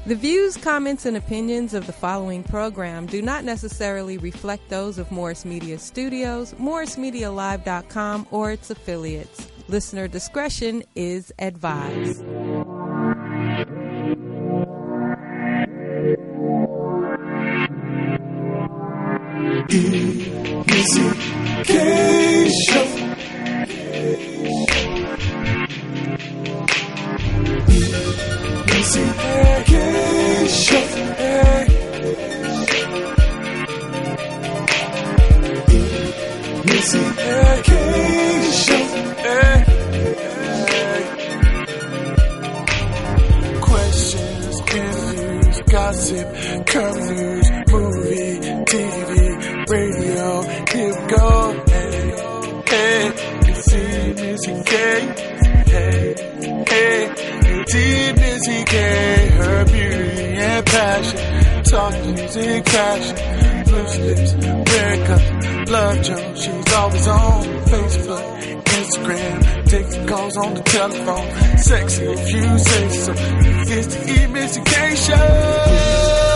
The views, comments, and opinions of the following program do not necessarily reflect those of Morris Media Studios, MorrisMediaLive.com, or its affiliates. Listener discretion is advised. EMissy K Show. EMissy K Show. EMissy K Show. Questions, interviews, gossip, current news, movie, TV, radio. Here we go. Hey, it's EMissy K. Hey, it's EMissy K. Her beauty and passion, talk music, fashion, loose lips, America, love Joe. She's always on Facebook, Instagram, taking calls on the telephone. Sexy if you say so. It's the EMissy K Show.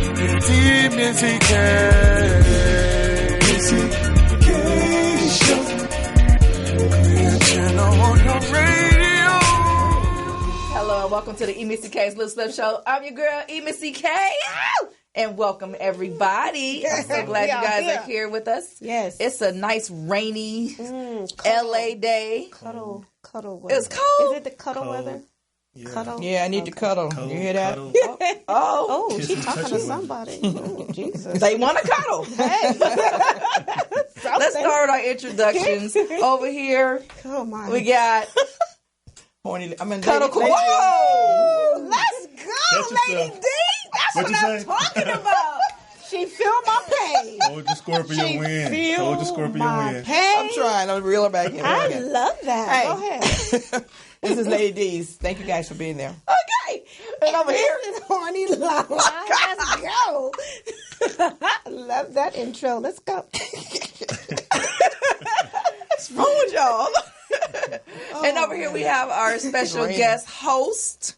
EMissy K. EMissy K Show. Clear channel on your radio. Hello and welcome to the EMissy K's Little Slip Show. I'm your girl, EMissy K. And welcome everybody. I'm so glad you guys are here with us. Yes. It's a nice rainy LA day. Cuddle weather. It's cold. Is it the cuddle weather? Yeah. Cuddle? Yeah, I need to cuddle. You hear that? Cuddle. Oh, Oh, she's talking to somebody. Oh, Jesus. they want to cuddle. Hey. Let's start our introductions. Over here, Oh, my. we got Horny. I mean, Cuddle. lady- Whoa! Let's go, Catch Lady yourself. D. That's What'd what you I'm say? talking about. She feel my pain. Hold the scorpion win. Hold the scorpion my win. pain. I'm trying to reel her back in. I Okay. love that. Hey. Go ahead. This is Lady D's. Thank you guys for being there. Okay. And over here, This is Horny Lala. Let's go. I love that intro. Let's go. what's wrong with y'all? And over here we have our special Great. guest host,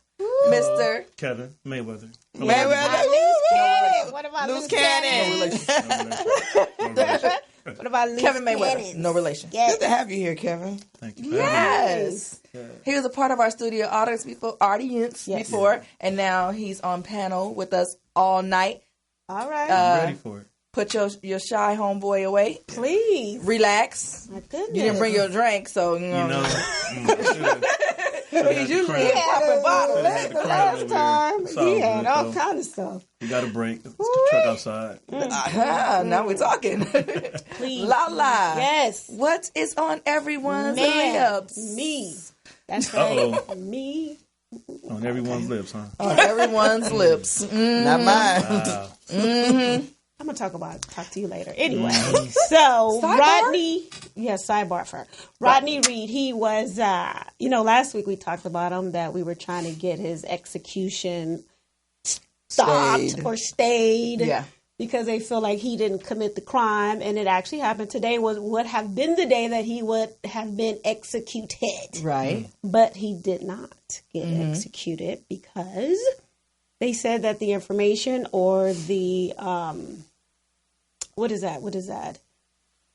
Mr. Kevin Mayweather. No Mayweather. What about Loose Loose cannon. relation. What about Loose Kevin Mayweather. Cannons? No relation. Yes. Good to have you here, Kevin. Thank you. Yes. He was a part of our studio audience Yes. before, and now he's on panel with us all night. All right. I'm ready for it. Put your shy homeboy away. Please. Relax. My goodness. You didn't bring your drink, so you know. You know, He's usually Yeah. popping bottles. Had the The crowd last over time, there. It's all he had good, all though. kind of stuff. You got a break. It's the truck outside. Now we're talking. Please. La la. Yes. What is on everyone's Man. lips? Me. That's Uh-oh. right. Me. On everyone's lips, huh? On everyone's lips. Not mine. Wow. I'm going to talk to you later. Anyway, so Sidebar? Rodney, sidebar for Rodney Reed. He was, last week we talked about him that we were trying to get his execution stopped Stayed. or stayed. Yeah. Because they feel like he didn't commit the crime, and it actually happened. Today would have been the day that he would have been executed. Right. But he did not get executed because they said that the information or the what is that?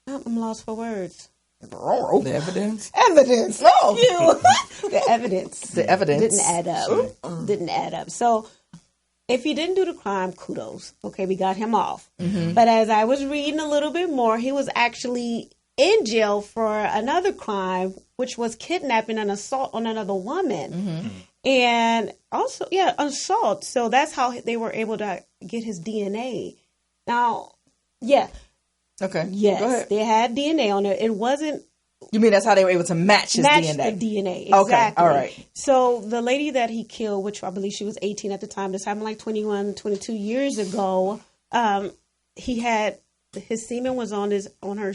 I'm lost for words. The evidence. Evidence. Oh. The evidence. The evidence Didn't add up. So if he didn't do the crime, kudos. Okay, we got him off. But as I was reading a little bit more, he was actually in jail for another crime, which was kidnapping and assault on another woman. And also, assault. So that's how they were able to get his DNA. Now, Okay. yes, Go ahead. they had DNA on it. It wasn't You mean that's how they were able to match his match DNA? the DNA. Okay, Exactly. all right. So the lady that he killed, which I believe she was 18 at the time, this happened like 21, 22 years ago. He had his semen was on her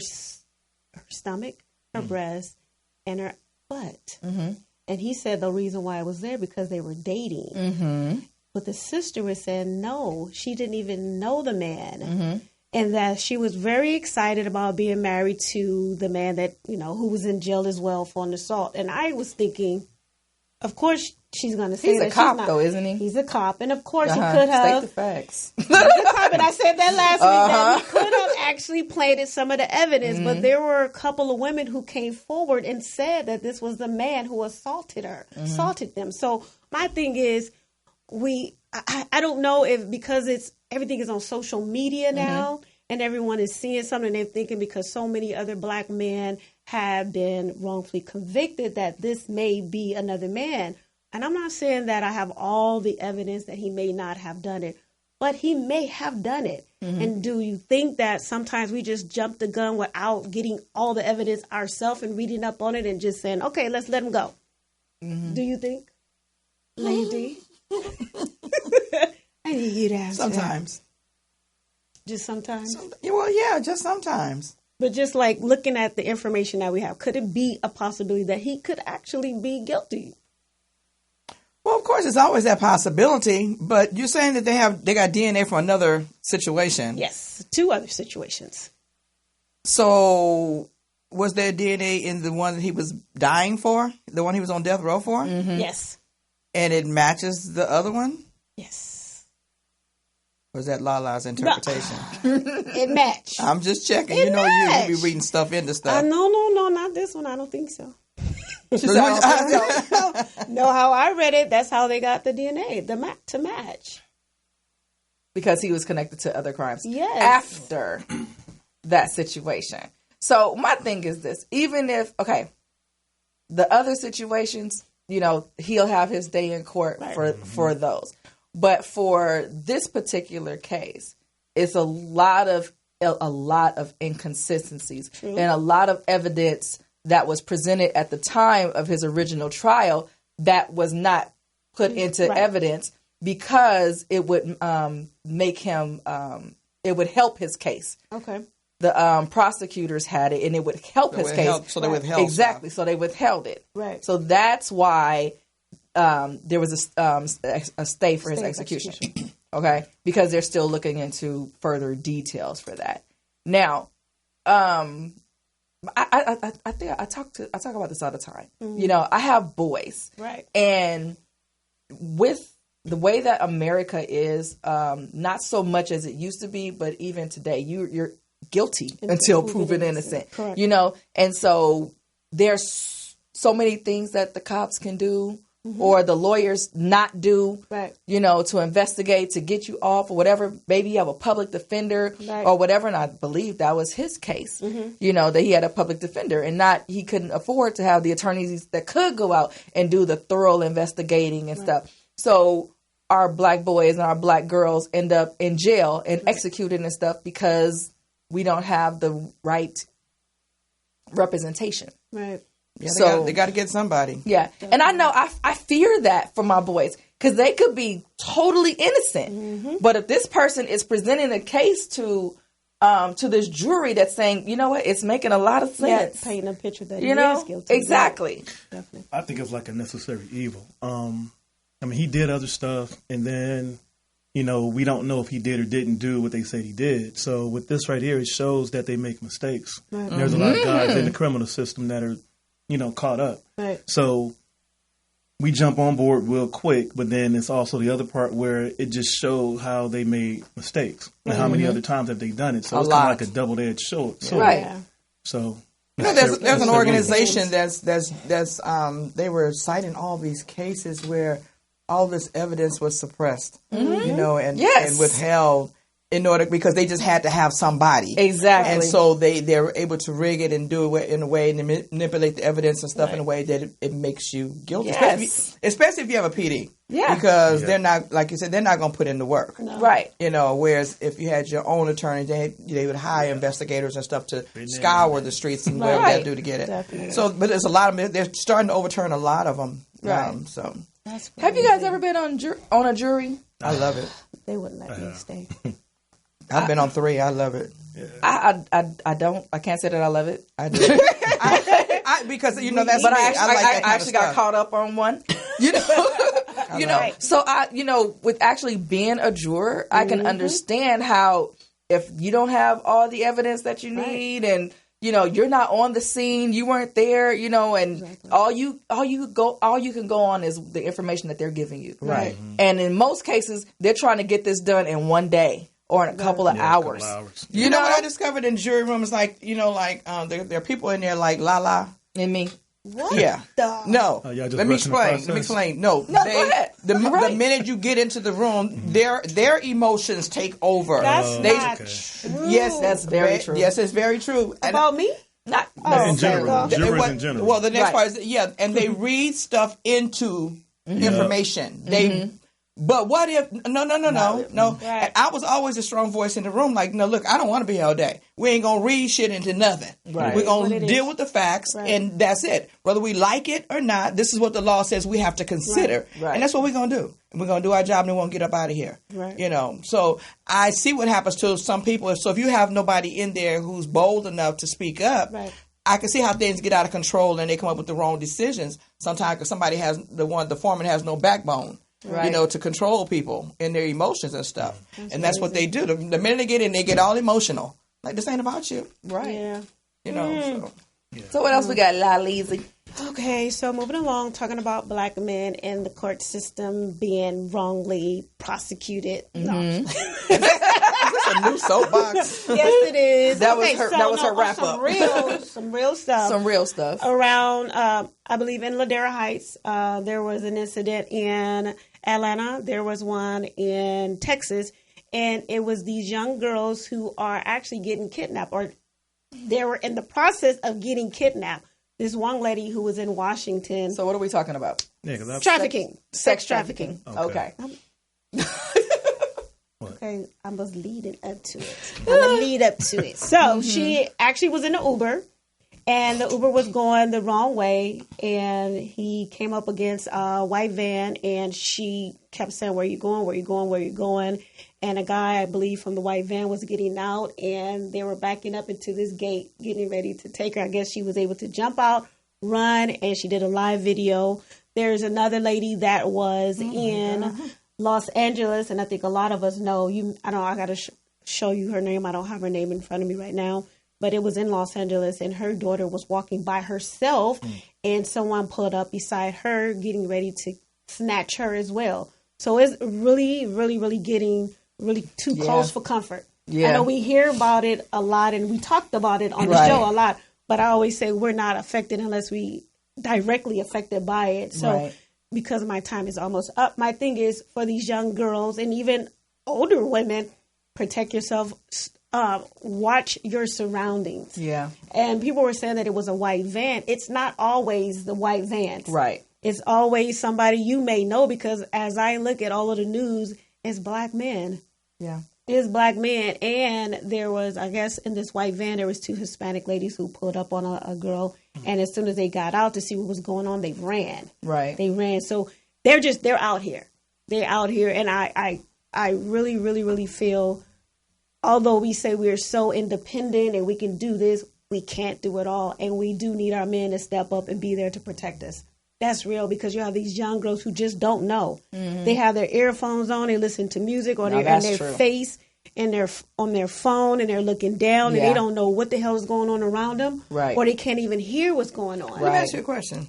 stomach, her breast, and her butt. And he said the reason why it was there because they were dating. But the sister was saying no, she didn't even know the man. and that she was very excited about being married to the man that, who was in jail as well for an assault. And I was thinking, of course, she's going to say He's that a cop, she's not, though, isn't he? He's a cop, and of course he could State have. the facts. He's a cop, and I said that last week that he could have actually planted some of the evidence, but there were a couple of women who came forward and said that this was the man who assaulted assaulted them. So my thing is, I don't know if because everything is on social media now and everyone is seeing something, they're thinking because so many other black men have been wrongfully convicted that this may be another man. And I'm not saying that I have all the evidence that he may not have done it, but he may have done it. And do you think that sometimes we just jump the gun without getting all the evidence ourselves and reading up on it and just saying, okay, let's let him go? Do you think? Lady? I need you to answer. Sometimes. Just sometimes? Well, yeah, just sometimes. But just like looking at the information that we have, could it be a possibility that he could actually be guilty? Well, of course, it's always that possibility. But you're saying that they got DNA from another situation. Yes, 2 other situations. So was there DNA in the one that he was dying for? The one he was on death row for? Yes. And it matches the other one? Yes. Or is that Lala's interpretation? It matched. I'm just checking. It you matched. be reading stuff into stuff. No, not this one. I don't think so. No, how I read it, that's how they got the DNA, to match. Because he was connected to other crimes. Yes. After that situation. So my thing is this. Even if, the other situations, he'll have his day in court for those. But for this particular case, it's a lot of inconsistencies and a lot of evidence that was presented at the time of his original trial that was not put into evidence because it would make him, it would help his case. Okay. The prosecutors had it and it would help his case. So they withheld. Exactly. So they withheld it. Right. So that's why there was a stay for his execution. Okay. Because they're still looking into further details for that. Now, I think I talk about this all the time. I have boys. Right. And with the way that America is, not so much as it used to be, but even today, you're guilty until proven innocent. Correct. And so there's so many things that the cops can do or the lawyers not do, to investigate, to get you off or whatever. Maybe you have a public defender or whatever. And I believe that was his case, that he had a public defender and he couldn't afford to have the attorneys that could go out and do the thorough investigating and stuff. So our black boys and our black girls end up in jail and executed and stuff because we don't have the right representation. Right. Yeah, they got to get somebody. Yeah. And I know I fear that for my boys because they could be totally innocent. But if this person is presenting a case to this jury that's saying, you know what, it's making a lot of sense. Yeah, painting a picture that he is guilty. Exactly. Definitely. I think it's like a necessary evil. He did other stuff, and then, we don't know if he did or didn't do what they said he did. So with this right here, it shows that they make mistakes. Right. And there's a lot of guys in the criminal system that are, caught up. Right. So we jump on board real quick, but then it's also the other part where it just showed how they made mistakes and how many other times have they done it. So it's kind of like a double-edged sword. Right. Yeah. So there's an organization that's they were citing all these cases where all this evidence was suppressed, and withheld in order because they just had to have somebody. Exactly. And so they were able to rig it and do it in a way and manipulate the evidence and stuff in a way that it makes you guilty. Yes. Especially if you have a PD. Yeah. Because they're not, like you said, they're not going to put in the work. No. Right. Whereas if you had your own attorney, they would hire investigators and stuff to scour the streets and whatever they do to get it. Definitely. So, but there's a lot of them. They're starting to overturn a lot of them. Right. So. Have you guys ever been on a jury? I love it. They wouldn't let me stay. I've been on 3. I love it. I don't. I can't say that I love it. I do. Because that's. But me. I I actually got caught up on one. So with actually being a juror, I can understand how if you don't have all the evidence that you need, and you're not on the scene, you weren't there, and all you can go on is the information that they're giving you. Right. And in most cases, they're trying to get this done in one day or in a couple of hours. You know what I discovered in jury rooms? Like, there are people in there like Lala and me. What? Yeah. No. Let me explain. No. Go ahead. The minute you get into the room, their emotions take over. That's not true. Yes, that's very true. Yes, it's very true. About me? Not in general. Jurors in general. Well, the next part is and they read stuff into information. They. But what if no. Right. I was always a strong voice in the room. Like, no, look, I don't want to be here all day. We ain't gonna read shit into nothing. Right. We're gonna deal with the facts, and that's it. Whether we like it or not, this is what the law says we have to consider, Right. and that's what we're gonna do. And we're gonna do our job, and we won't get up out of here. Right. So I see what happens to some people. So if you have nobody in there who's bold enough to speak up. Right. I can see how things get out of control and they come up with the wrong decisions. Sometimes because somebody the foreman has no backbone. Right. To control people and their emotions and stuff. And that's what they do. The minute they get in, they get all emotional. Like, this ain't about you. Right. Yeah. So what else we got, La Leezy? Okay, so moving along, talking about black men and the court system being wrongly prosecuted. No. Is this a new soapbox? Yes, it is. That was her wrap some up. Some real stuff. Some real stuff. Around, I believe in Ladera Heights, there was an incident in Atlanta. There was one in Texas. And it was these young girls who are actually getting kidnapped, or they were in the process of getting kidnapped. This one lady who was in Washington. So what are we talking about? Yeah, trafficking. Sex trafficking. Okay. Okay, I was leading up to it. I'm going to lead up to it. So she actually was in an Uber, and the Uber was going the wrong way, and he came up against a white van, and she kept saying, where you going, where you going, where you going? And a guy, I believe, from the white van was getting out, and they were backing up into this gate, getting ready to take her. I guess she was able to jump out, run, and she did a live video. There's another lady that was in Los Angeles, and I think a lot of us know. I got to show you her name. I don't have her name in front of me right now. But it was in Los Angeles, and her daughter was walking by herself, and someone pulled up beside her, getting ready to snatch her as well. So it's really, really, really getting really too close for comfort. Yeah. I know we hear about it a lot, and we talked about it on the show a lot, but I always say we're not affected unless we directly affected by it. So because my time is almost up, my thing is for these young girls and even older women, protect yourself. Watch your surroundings. Yeah. And people were saying that it was a white van. It's not always the white vans. Right. It's always somebody you may know, because as I look at all of the news, it's black men. Yeah. It's black men. And there was, I guess, in this white van, there was 2 Hispanic ladies who pulled up on a girl. And as soon as they got out to see what was going on, they ran. Right. They ran. So they're out here. They're out here. And I really, really, really feel, although we say we're so independent and we can do this, we can't do it all. And we do need our men to step up and be there to protect us. That's real, because you have these young girls who just don't know. Mm-hmm. They have their earphones on, they listen to music, or they're in their face and they're on their phone and they're looking down and they don't know what the hell is going on around them. Right. Or they can't even hear what's going on. Let me ask you a question.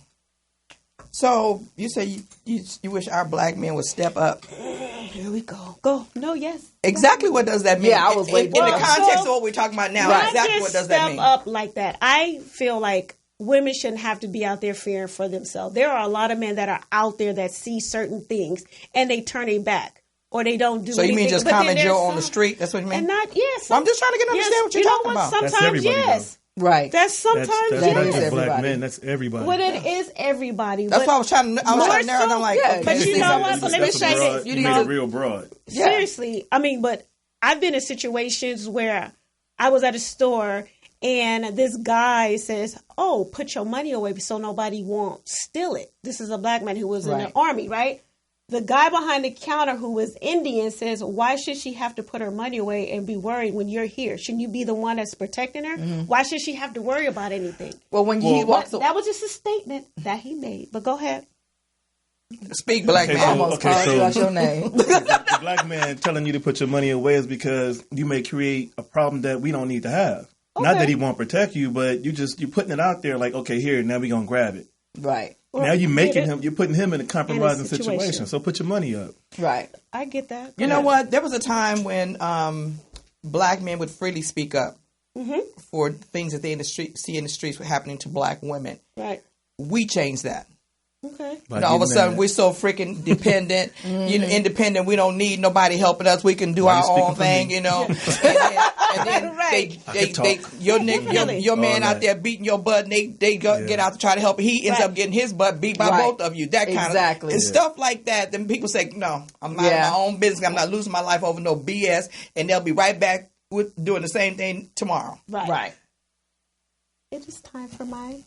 So you say you wish our black men would step up. Here we go. Go. No, yes. Exactly what does that mean? Yeah, I was waiting. In the context of what we're talking about now, exactly what does that mean? Step up like that. I feel like women shouldn't have to be out there fearing for themselves. There are a lot of men that are out there that see certain things and they turn their back or they don't do anything. So you mean just common Joe on the street? That's what you mean? And not, yes. I'm just trying to understand what you're talking about. Sometimes, yes. Right. That's sometimes, that's not just black men. That's everybody. Well, it is everybody. That's why I was trying to narrow down like, okay. But you know what? So let me say this. You make it real broad. Seriously. I mean, but I've been in situations where I was at a store and this guy says, oh, put your money away so nobody won't steal it. This is a black man who was in the army, right? The guy behind the counter who was Indian says, why should she have to put her money away and be worried when you're here? Shouldn't you be the one that's protecting her? Mm-hmm. Why should she have to worry about anything? Well, when he walks away. That was just a statement that he made. But go ahead. Speak, black man. Almost called you out your name. The black man telling you to put your money away is because you may create a problem that we don't need to have. Okay. Not that he won't protect you, but you're putting it out there like, okay, here, now we're going to grab it. Right. Now you're putting him in a compromising situation. So put your money up. Right. I get that. You know what? There was a time when black men would freely speak up for things that they see in the streets were happening to black women. Right. We changed that. Okay. All of a sudden, we're so freaking dependent, independent. We don't need nobody helping us. We can do our own thing, and then right. your man out there beating your butt, and they get out to try to help. He ends up getting his butt beat by both of you. That kind of and stuff like that. Then people say, "No, I'm not in my own business. I'm not losing my life over no BS," and they'll be right back with doing the same thing tomorrow. Right. It is time for my.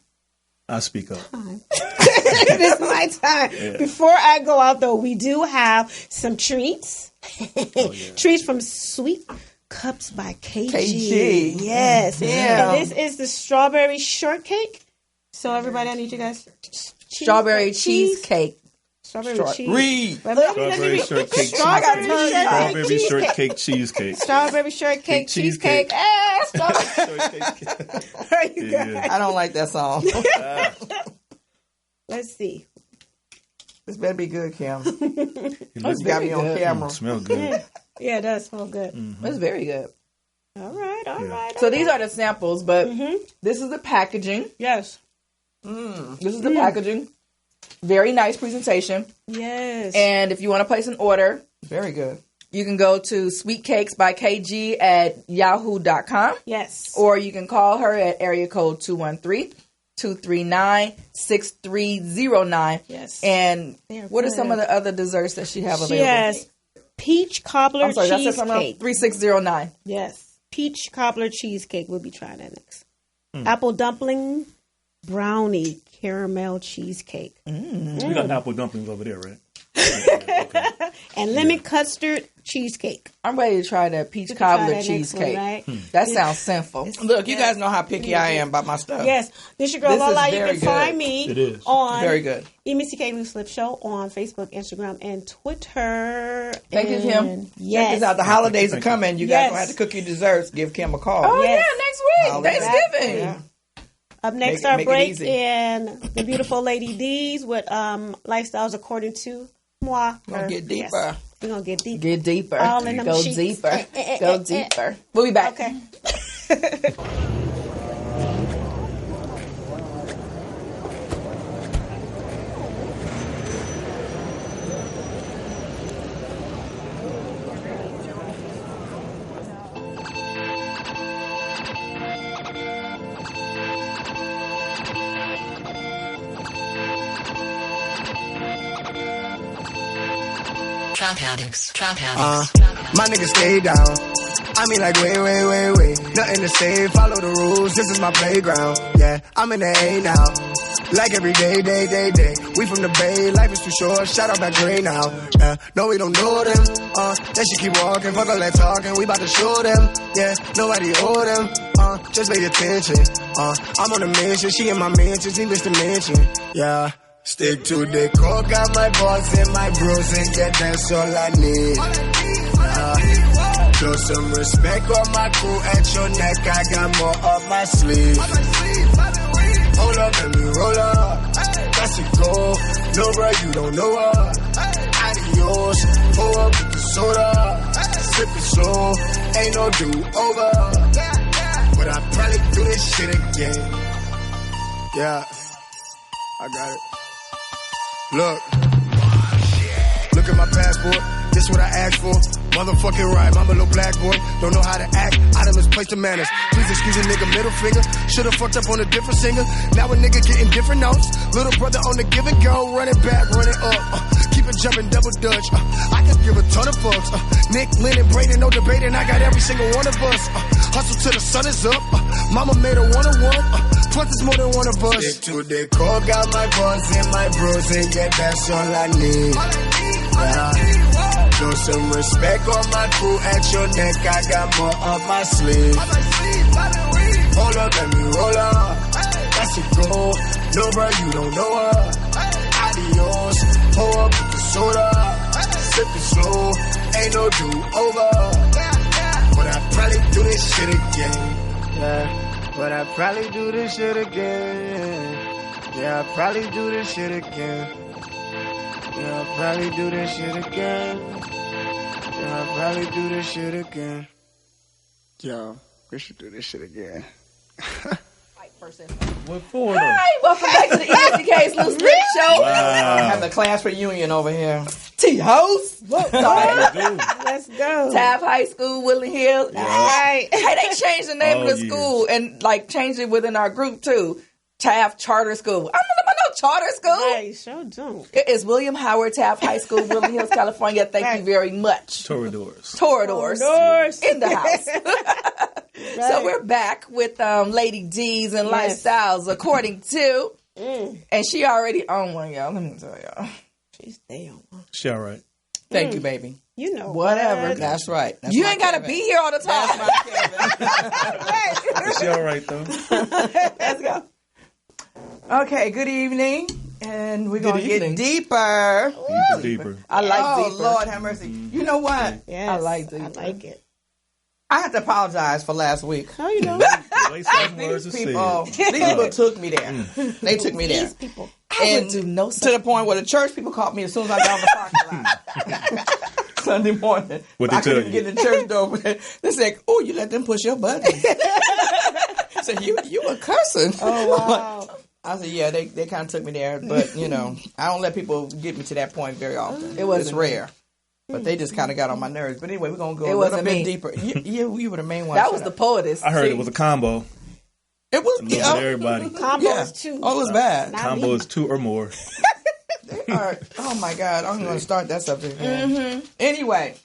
I speak up. It is my time. Yeah. Before I go out, though, we do have some treats. Treats from Sweet Cups by KG. Yes. Yeah. And this is the strawberry shortcake. So, everybody, I need you guys. Strawberry cheesecake. Strawberry cheese. Read. Strawberry shortcake Strawberry shortcake cheesecake. Strawberry shortcake cheesecake. There you go. I don't like that song. Let's see. This better be good, Kim. It's got me on camera. Smell good. Yeah, it does smell good. It's very good. All right. So these are the samples, but this is the packaging. Yes. This is the packaging. Very nice presentation. Yes. And if you want to place an order, very good. You can go to sweetcakesbykg@yahoo.com. Yes. Or you can call her at area code 213-239-6309. Yes. And what are some of the other desserts that she have available? She has peach cobbler cheesecake. 3609. Yes. Peach cobbler cheesecake. We'll be trying that next. Apple dumpling brownie caramel cheesecake. We got apple dumplings over there, right? And lemon custard cheesecake. I'm ready to try that peach cobbler cheesecake. One, right? That sounds sinful. Look, you guys know how picky I am about my stuff. Yes. This your girl Lola. You can find me on very good. EMissy K Loose Slip Show on Facebook, Instagram, and Twitter. Thank you, Kim. Yes. Check this out. The holidays are coming. You guys gonna have to cook your desserts. Give Kim a call. Oh, yeah, next week. Thanksgiving. Yeah. Up next, our break in the beautiful Lady D's with Lifestyles According to Moi. We're going to get deeper. Yes. We're going to get deeper. Get deeper. All in them Go sheets. deeper. Go deeper. We'll be back. Okay. My niggas stay down. I mean like way. Nothing to say, follow the rules, this is my playground. Yeah, I'm in the A now. Like every day. We from the Bay, life is too short, shout out that Dre now. Yeah, no we don't know them. They should keep walking, fuck all that talking, we about to show them. Yeah, nobody owe them. Just pay attention. I'm on a mission, she in my mansions, English dimension. Yeah. Stick to the core, got my boss and my bros, and yeah, that's all I need. Show some respect on my crew at your neck, I got more up my sleeve. Hold up, let me roll up. That's a goal. No, bro, you don't know her. Adios. Pull up with the soda. Sip it slow. Ain't no do-over. But I probably do this shit again. Yeah. I got it. Look at my passport, this what I asked for. Motherfucking right, I'm a little black boy, don't know how to act, I done misplaced the manners. Please excuse a nigga, middle finger, should've fucked up on a different singer. Now a nigga getting different notes, little brother on the give and go, running back, running up, keep it jumping, double dutch, I could give a ton of fucks, Nick, Lynn, and Brayden, no debating, I got every single one of us, hustle till the sun is up, mama made a one-on-one, plus it's more than one of us. Stick to the core, got my boss and my bros, and yeah, that's all I need. Show some respect on my crew at your neck, I got more up my sleeve. Hold up, let me roll up. That's a goal. No, bro, you don't know her. Adios. Hold sipping slow. Ain't no do-over. But I probably do this shit again. Yeah, but I probably do this shit again. Yeah, I probably do this shit again. Yeah, I'll probably do this shit again. Yeah, I'll probably do this shit again. Yo, we should do this shit again. What for? Hi, welcome back to the EMissy Loose Lip Show. Wow. Have the class reunion over here. T-House. Let's go. Taft High School, Woodland Hills. All right. Hey, they changed the name of the school and like changed it within our group too. Taft Charter School. I don't know about no charter school. Hey, sure don't. It is William Howard Taft High School, Woodland Hills, California. Thank you very much. Toradors. Toradors in the house. So we're back with Lady D's and Lifestyles, according to, and she already on one, y'all. Let me tell y'all. She's on one. She all right. Thank you, baby. You know Whatever. what? That's right. That's You my ain't got to Kevin. be here all the time. That's my Kevin. She all right though. Let's go. Okay, good evening. And we're going to evening. get deeper. Deeper. I like Oh, deeper. Lord have mercy. You know what? Yes, I like deeper. I like it. I have to apologize for last week. No, you don't. The way some words are These said. people took me there. They took me there. These people. I would do no To the point where the church people called me as soon as I got on the parking lot. Sunday morning. What'd they I couldn't tell even get in the church door. They said, "Oh, you let them push your buttons." I said, "You were cussing." Oh, wow. I said, "Yeah, they kind of took me there, but I don't let people get me to that point very often. It's rare." But they just kind of got on my nerves. But anyway, we're going to go a little wasn't bit me. deeper. You were the main one. That was the poetess. I heard it was a combo. It was. A little bit of everybody. Combo is two. Oh, it was bad. Not Combo me. is 2 or more. All right. Oh, my God. I'm going to start that subject. Anyway,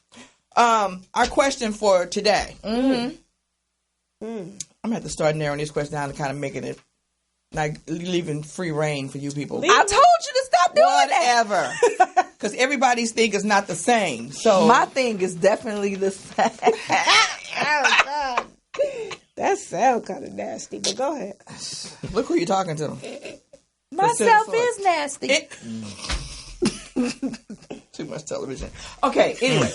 our question for today. I'm going to have to start narrowing this question down and kind of making it, like, leaving free reign for you people. I told you to stop doing that. Whatever. Because everybody's thing is not the same. So My thing is definitely the same. Oh, God. That sounds kind of nasty, but go ahead. look who you're talking to. Myself is nasty. Too much television. Okay, anyway.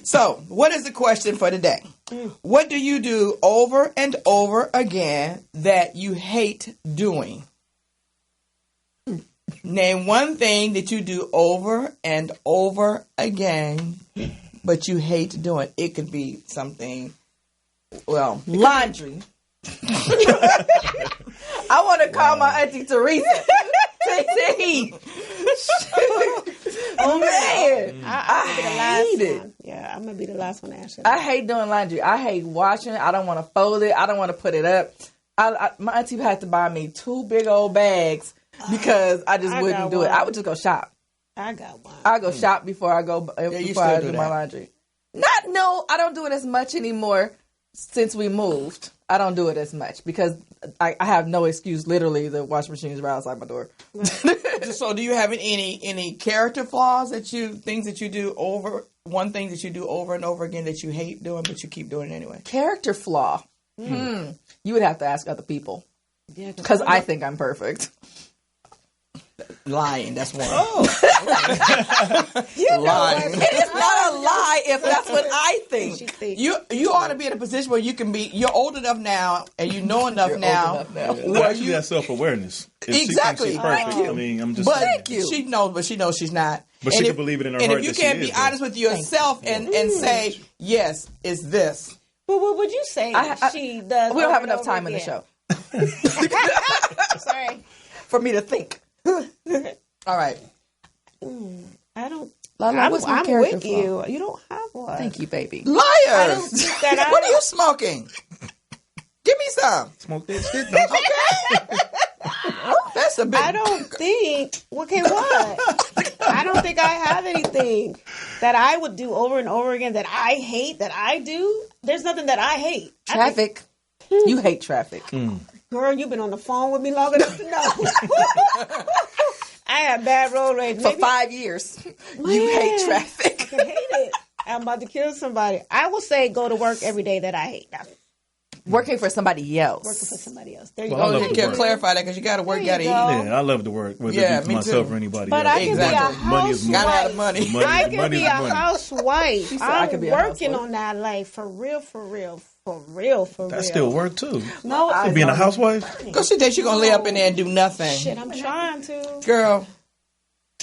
So, what is the question for today? What do you do over and over again that you hate doing? Name one thing that you do over and over again, but you hate doing. It could be something, well, Laundry. I want to call my auntie Teresa. Oh man, I hate it. Yeah, I'm going to be the last one to answer. I hate doing laundry. I hate washing it. I don't want to fold it. I don't want to put it up. My auntie had to buy me 2 big old bags because I just wouldn't do it. I would just go shop. I got one. I'll go shop before I go before I do my laundry. I don't do it as much anymore since we moved. I don't do it as much because I have no excuse. Literally, the washing machine is right outside my door. So, do you have any character flaws things that you do over? One thing that you do over and over again that you hate doing, but you keep doing it anyway. Character flaw. You would have to ask other people Yeah, because I think I'm perfect. Lying. That's one. Lying. It is not a lie if that's what I think. You ought to be in a position where you can be. You're old enough now, and you know enough now. Well, actually, that's self-awareness. If Exactly. she thinks she's perfect, Thank you. I mean, I'm just But saying. she knows she's not. But she can believe it in her and heart if you that can't she be is, honest with yourself and say, yes, it's this. But what would you say she does? We don't have over and enough over time in the again? show Sorry. for me to think. All right. I don't. Lala, what's my I'm character with flaw? you. You don't have one. Thank you, baby. Liars. don't think that What are you smoking? Give me some. Smoke that shit, don't you? That's a big. I don't think. Okay, what? I don't think I have anything that I would do over and over again that I hate. That I do. There's nothing that I hate. Traffic. You hate traffic. Girl, you've been on the phone with me long enough to know. I have bad road rage. For 5 years. You hate traffic. I hate it. I'm about to kill somebody. I will say go to work every day that I hate. Working for somebody else. Working for somebody else. There you Well, I go. love You to can work. clarify that because you got to work, There got to you eat. go. Yeah, I love to work, whether Yeah, it be me for myself too. or anybody But else. I can Exactly. be a Money is money. Gotta have housewife. money. Money I is can money be is a money. housewife. said I I'm could be a working housewife. on that life for real, for real, for real, for That real. still work too. No, So being a housewife, Because she thinks you're going to lay up in there and do nothing. shit, I'm trying to. Girl,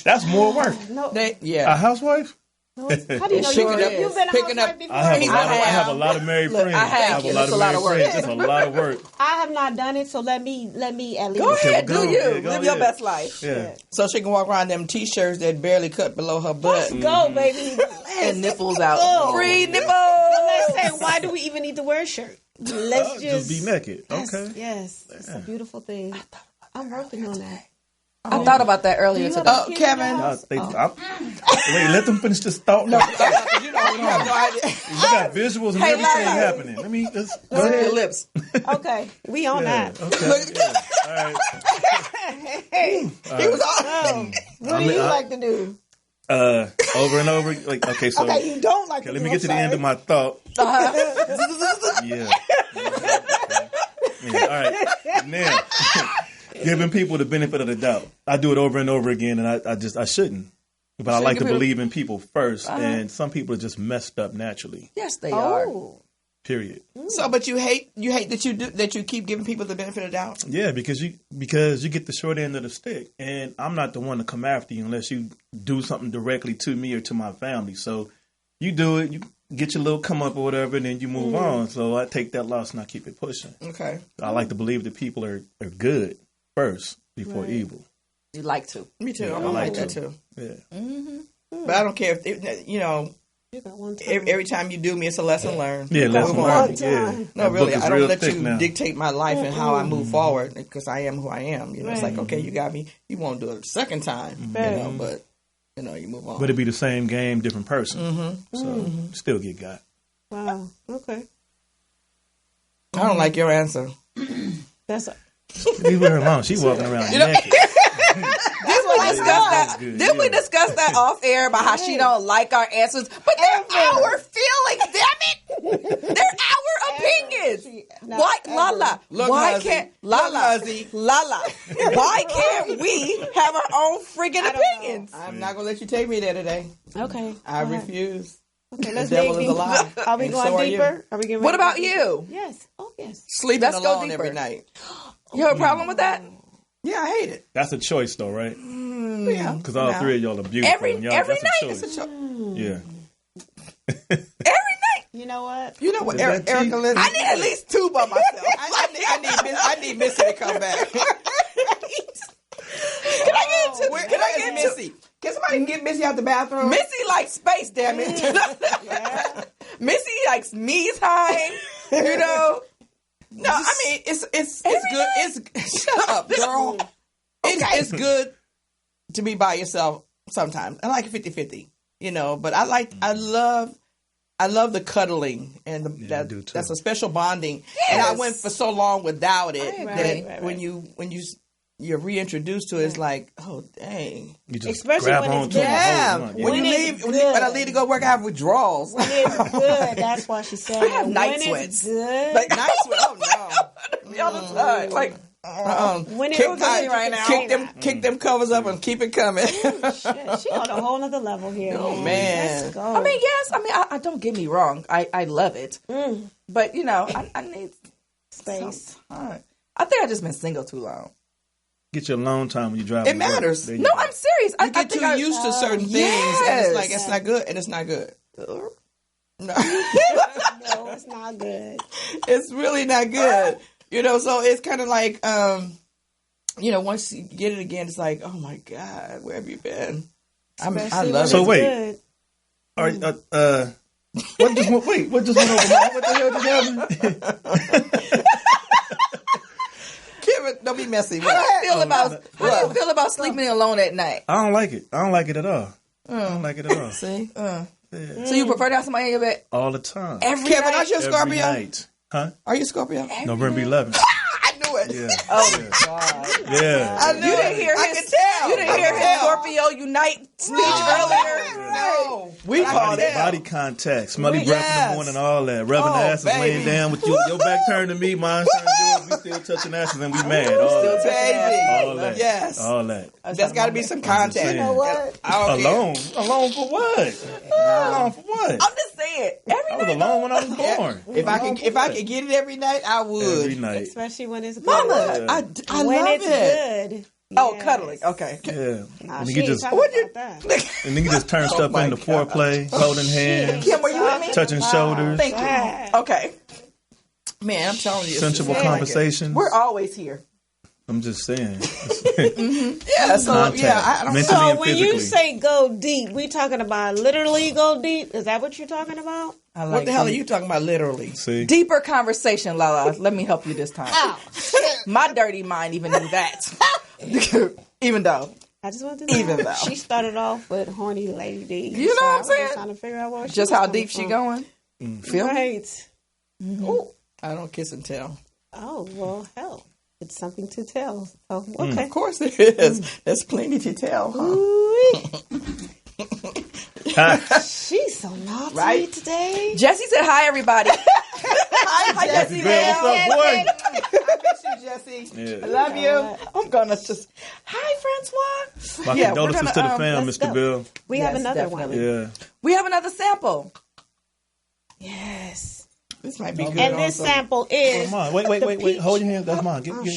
that's more work. No, they, A yeah. housewife? how do you know sure you, is. you've been a Picking housewife up- before? I have, He's a lot not of, I have a around. lot of married friends. I have. a lot It's of a lot of married work. friends. It's a lot of work. I have not done it, so let me at least. Go ahead, go do you. ahead, go Live your ahead. best life. Yeah. So she can walk around them T-shirts that barely cut below her butt. Let's go, baby. And nipples out. go. Free nipples. Let's say, why do we even need to wear a shirt? Let's Just be naked. Yes, Okay. Yes, it's a beautiful thing. I'm working on that. I thought about that earlier today. Oh, Kevin. Wait, let them finish this thought. You know, you have no idea. We got visuals and everything happening. Let me just go Your ahead. lips. Okay, we on that. Okay. Yeah. All right. He was all, What do you like to do? Over and over. Like, okay, so Okay, you don't like to let do. me get to the end of my thought. Yeah. Yeah. All right. Now, giving people the benefit of the doubt. I do it over and over again, and I shouldn't. But I like to believe in people first, and some people are just messed up naturally. Yes, they are. Oh, Period. so, but you hate that you keep giving people the benefit of the doubt. Yeah, because you get the short end of the stick, and I'm not the one to come after you unless you do something directly to me or to my family. So you do it, you get your little come up or whatever, and then you move on. So I take that loss and I keep it pushing. Okay. I like to believe that people are good first before evil. You like to. Me too. Yeah, I'm I like like that to. too. Yeah. But I don't care if you know. you got one time. Every time you do me, it's a lesson learned. Yeah, lesson Move on. learned. Yeah. No, That really, book is I don't real let thick you now. dictate my life and how I move forward because I am who I am. You know, it's like, okay, you got me. You won't do it a second time, you know, but you know, you move on. But it'd be the same game, different person. So still get got. Wow. Okay. I don't like your answer. That's Leave her alone. She walking around naked. Didn't we discuss that off air about how she don't like our answers? But they're our feelings, damn it! They're our opinions. Why, Lala? Look, Why Huzzy. can't Look, Lala? Huzzy. Lala? Why can't we have our own friggin' opinions? I'm not gonna let you take me there today. okay. I refuse. Okay, The let's devil dig is a deeper. lie. Are we And going so are deeper? you. Are we getting? What ready to about go you? Yes. Oh, yes. Sleeping Let's go alone deeper. every night. You have a problem with that? Yeah, I hate it. That's a choice, though, right? Yeah, Because all three of y'all are beautiful. Every and y'all, night that's a it's choice. a Yeah. Every night. You know what? You know what, Is that Erica cheap? Lynn? I need at least two by myself. I need Missy to come back. Can I get two? Where Can I is get Missy? Can somebody get Missy out the bathroom? Missy likes space, damn it. Missy likes me time. You know. No, I mean it's good. It's shut up, girl. It's good to be by yourself sometimes. I like 50-50, you know, but I love the cuddling and I do too. Oh, that's a special bonding. And I went for so long without it that when you're reintroduced to it, it's like, oh dang. You just Especially grab when on it's to it. good. Yeah, and hold on. when you it's leave, good. when I leave to go work, I have withdrawals. When it's good, that's why she said. I have when night it's sweats. good. Like, Nice one. Oh all the time. Like, when it's Kick, good, I- right now. kick them covers up and keep it coming. Shit, she on a whole nother level here. Oh, man. Let's go. I mean, yes. I mean, I don't get me wrong. I love it. But, you know, I need space. time. I think I just been single too long. Get your alone time when you drive. It matters. There you No, go. I'm serious. You get too used to certain things, and it's like it's not good, and it's not good. No, No, it's not good. it's really not good. You know, so it's kind of like, you know, once you get it again, it's like, oh my God, where have you been? I Especially love when So it's wait. good. All right, what just went? Wait, what just went over my? What the hell just happened? Kevin, don't be messy. How do you feel about sleeping alone at night? I don't like it. I don't like it at all. I don't like it at all. See, So you prefer to have somebody in your bed All the time. every Kevin, night? aren't you a Every Scorpio? night. Huh? Are you a Scorpio? November 11th. I knew it. Yeah. Oh, God. Yeah. I knew You didn't hear I his. could tell. You didn't hear his Scorpio Unite speech earlier. No. We called it. Body contact, smelly breath in Yes. the morning, all that. Rubbing Oh, asses, baby. laying down with your back turned to me, mine turned to yours. We still touching asses and we mad. All Still that. Baby. All that. Yes. All that. There's got to be some contact. You know what? I don't care. Alone? Alone for what? Alone for what? I'm just saying. I was alone when I was born. If I could get it every night, I would. Every night. Especially when it's good. Mama, Yeah. I when love it's it. good. Oh, Yes. cuddling. Okay. Yeah. Nah, And she you ain't just talking about that. and then you just turn stuff my into God. foreplay, holding hands, Kim, were you with me? touching shoulders, Thank you. Okay. Man, I'm telling you. sensual conversations. We're always here. I'm just saying. Yeah, so Contact. yeah, I don't Mentally So and when you physically. say go deep, we talking about literally go deep? Is that what you're talking about? I like What the hell are deep. you talking about literally? See? Deeper conversation, Lala. Let me help you this time. Oh, My dirty mind even knew that. Even though. I just wanted to know. Even though. She started off with horny lady D. You know what I'm I was saying? just trying to figure out where she Just was how coming deep she from. going. Feel me? Right. Ooh, I don't kiss and tell. Oh, well, hell. It's something to tell. Oh, okay. Of course there is. There's plenty to tell, huh? Ooh-wee. Ha. She's so naughty Right? today. Jesse said hi, everybody. Hi, Jesse. Girl, what's up, boy? I miss you, Jesse. Yeah. I love you. I'm gonna just. Hi, Francois. My Yeah, condolences we're to the gonna, fam, let's Mr. go. Bill. We Yes, have another definitely. one. Yeah. We have another sample. Yes. This might be good. And this also. sample is Come on. Wait. peach- Hold your hands. That's mine. Get Lala, the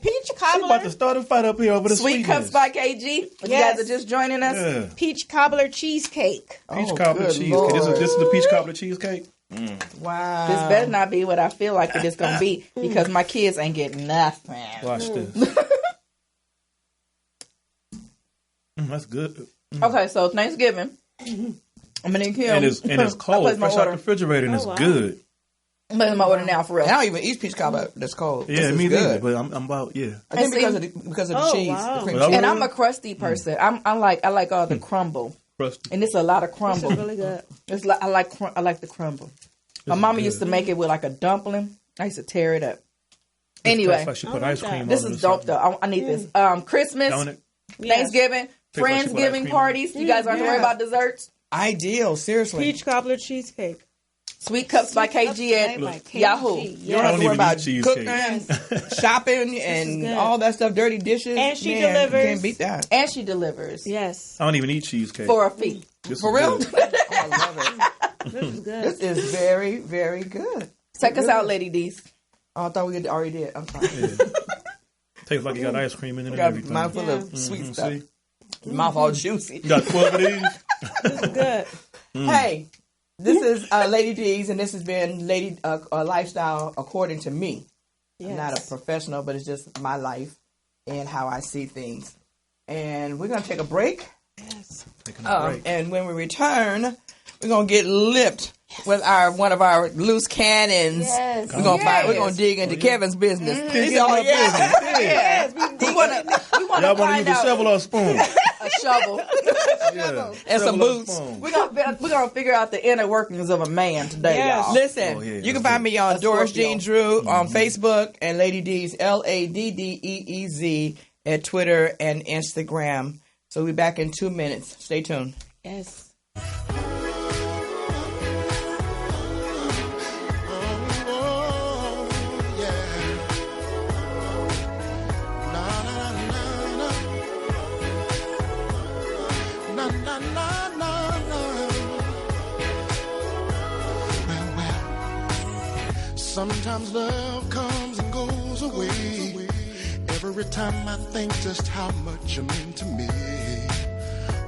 peach She about to cobbler, start a fight up here over the Sweet sweetness. Cups by KG. You Yes. guys are just joining us. Yeah. peach cobbler cheesecake. Peach Oh, cobbler good cheesecake. This Lord. is the peach cobbler cheesecake. Wow. This better not be what I feel like it is going to be because my kids ain't getting nothing. Watch this. That's good. Okay, so Thanksgiving. I'm going to need Kim. And it's I cold, placed my fresh out the order. refrigerator, and it's wow. good. I'm placing my order now for real. I don't even eat peach cobbler that's cold. Yeah, This is me good. neither. But I'm about I think And because see- of the Oh, cheese, wow. the cream Well, cheese. And I'm a crusty person. I like all the crumble, crusty. and it's a lot of This crumble. is really good. It's like I like the crumble. My is mama good. used to make it with like a dumpling. I used to tear it up. Anyway, It's like she put I ice like cream this on it is or dope something. though. I need this. Christmas, Don't it? Yes. Thanksgiving, Tastes like she put ice Friendsgiving cream on parties. You guys aren't to worry Yeah. about desserts. Ideal, seriously. Peach cobbler cheesecake. Sweet Cups by KG at By KG. Yahoo. You don't Yes. have to worry even about eat cheesecake. cooking, shopping, and good. all that stuff. Dirty dishes. And she Man, delivers. You can't beat that. And she delivers Yes. I don't even eat cheesecake. for a fee. This For is real? good. Oh, I love it. This is good. This is very, very good. Take us out, Lady D's. Oh, I thought we already did. I'm sorry. Tastes like you got ice cream in it and Got a everything. mouthful Yeah. of sweet Mhm, stuff. see? Mouth all juicy. You got 12 of these? This is good. Hey, this is Lady D's, and this has been Lady Lifestyle according to me. I'm not a Yes. professional, but it's just my life and how I see things. And we're going to take a break. Yes. Taking a break. And when we return, we're going to get lipped with one of our loose cannons. Yes. We're gonna dig into Kevin's business. He's all, my yeah. Yes, we want to Y'all want to find use a out shovel or a spoon? a shovel. Yeah. And some Shovel or boots. spoon. We're gonna figure out the inner workings of a man today, Yes. y'all. Listen, Oh, yeah, you can that's find me on A Doris Scorpio. Jean Drew on Facebook and Lady D's LADDEEZ at Twitter and Instagram. So we'll be back in 2 minutes. Stay tuned. Yes. Sometimes love comes and goes away. Every time I think just how much you mean to me.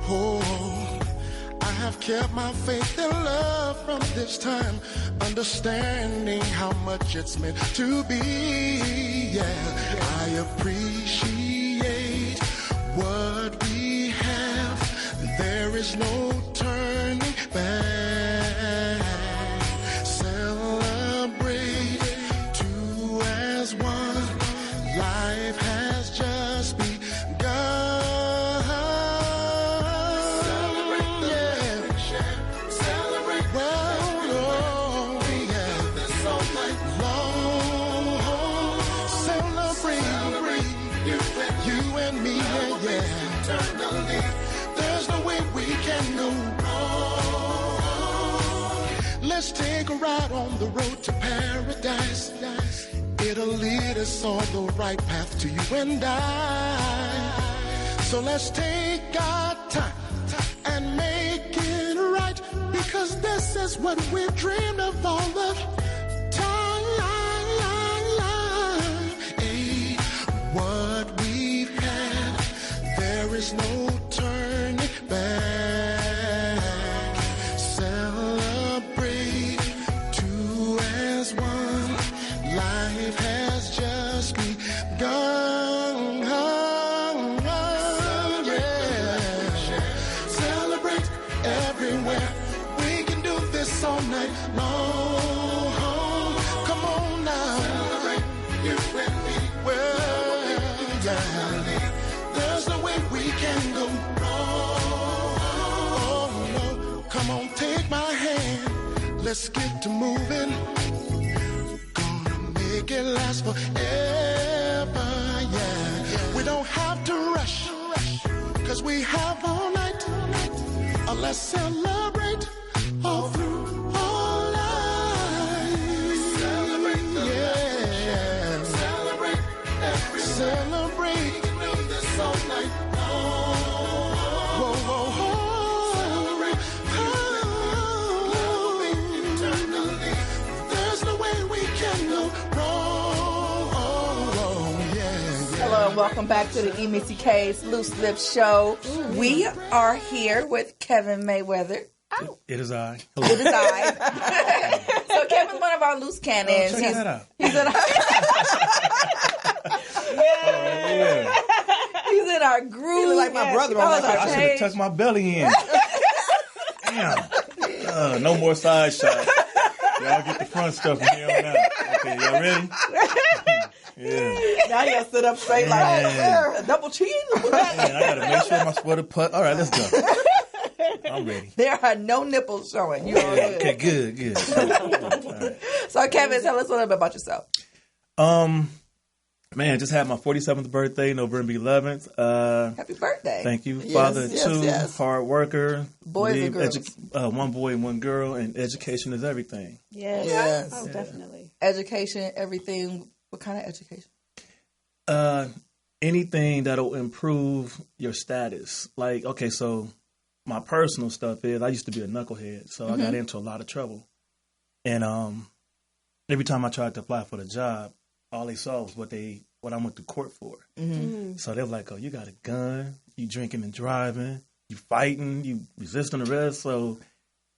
Oh, I have kept my faith and love from this time, understanding how much it's meant to be. Yeah, I appreciate what we have. There is no turning back. Celebrate two as one. Life has just begun. Celebrate, yeah. Celebrate, well, Lord, yeah. Long, celebrate. let's take a ride on the road to paradise. It'll lead us on the right path to you and I. So let's take our time and make it right, because this is what we've dreamed of all the time. What we've had, there is no turning back. Celebrate, two as one. Life has just begun. Yeah. Celebrate everywhere. We can do this all night long. Come on now. Celebrate you and me. Well, yeah. There's no way we can go wrong. Oh, no. Come on, take my hand. Let's get to moving. Make it last forever, yeah. We don't have to rush, cause we have all night. Let's celebrate all through all life. Celebrate the yeah. Celebrate every celebrate. We can do this all night long. Whoa, whoa, whoa. Celebrate. Eternally. There's no way we can go wrong. Hello and welcome back to the EMissy K's Loose Lips Show. We are here with Kevin Mayweather. Oh. It is I. Hello. It is I. So Kevin's one of our loose cannons. Check that out. He's in our group. He look like my brother on that I should have tucked my belly in. Damn. No more side shots. Y'all get the front stuff from here on out. Okay, y'all ready? Yeah. Now you gotta sit up straight like a double chin. Man, I gotta make sure my sweater put. All right, let's go. I'm ready. There are no nipples showing. You all good. Okay, good. All right. So Kevin, tell us a little bit about yourself. Man, just had my 47th birthday, November 11th. Happy birthday. Thank you. Yes, Father, yes, two, yes. hard worker. Boys and girls. One boy and one girl, and education is everything. Yes. Oh, definitely. Education, everything. What kind of education? Anything that'll improve your status. Like, okay, so my personal stuff is I used to be a knucklehead, so I got into a lot of trouble. And every time I tried to apply for the job, all they saw was what I went to court for. So they're like, oh, you got a gun, you drinking and driving, you fighting, you resisting arrest. So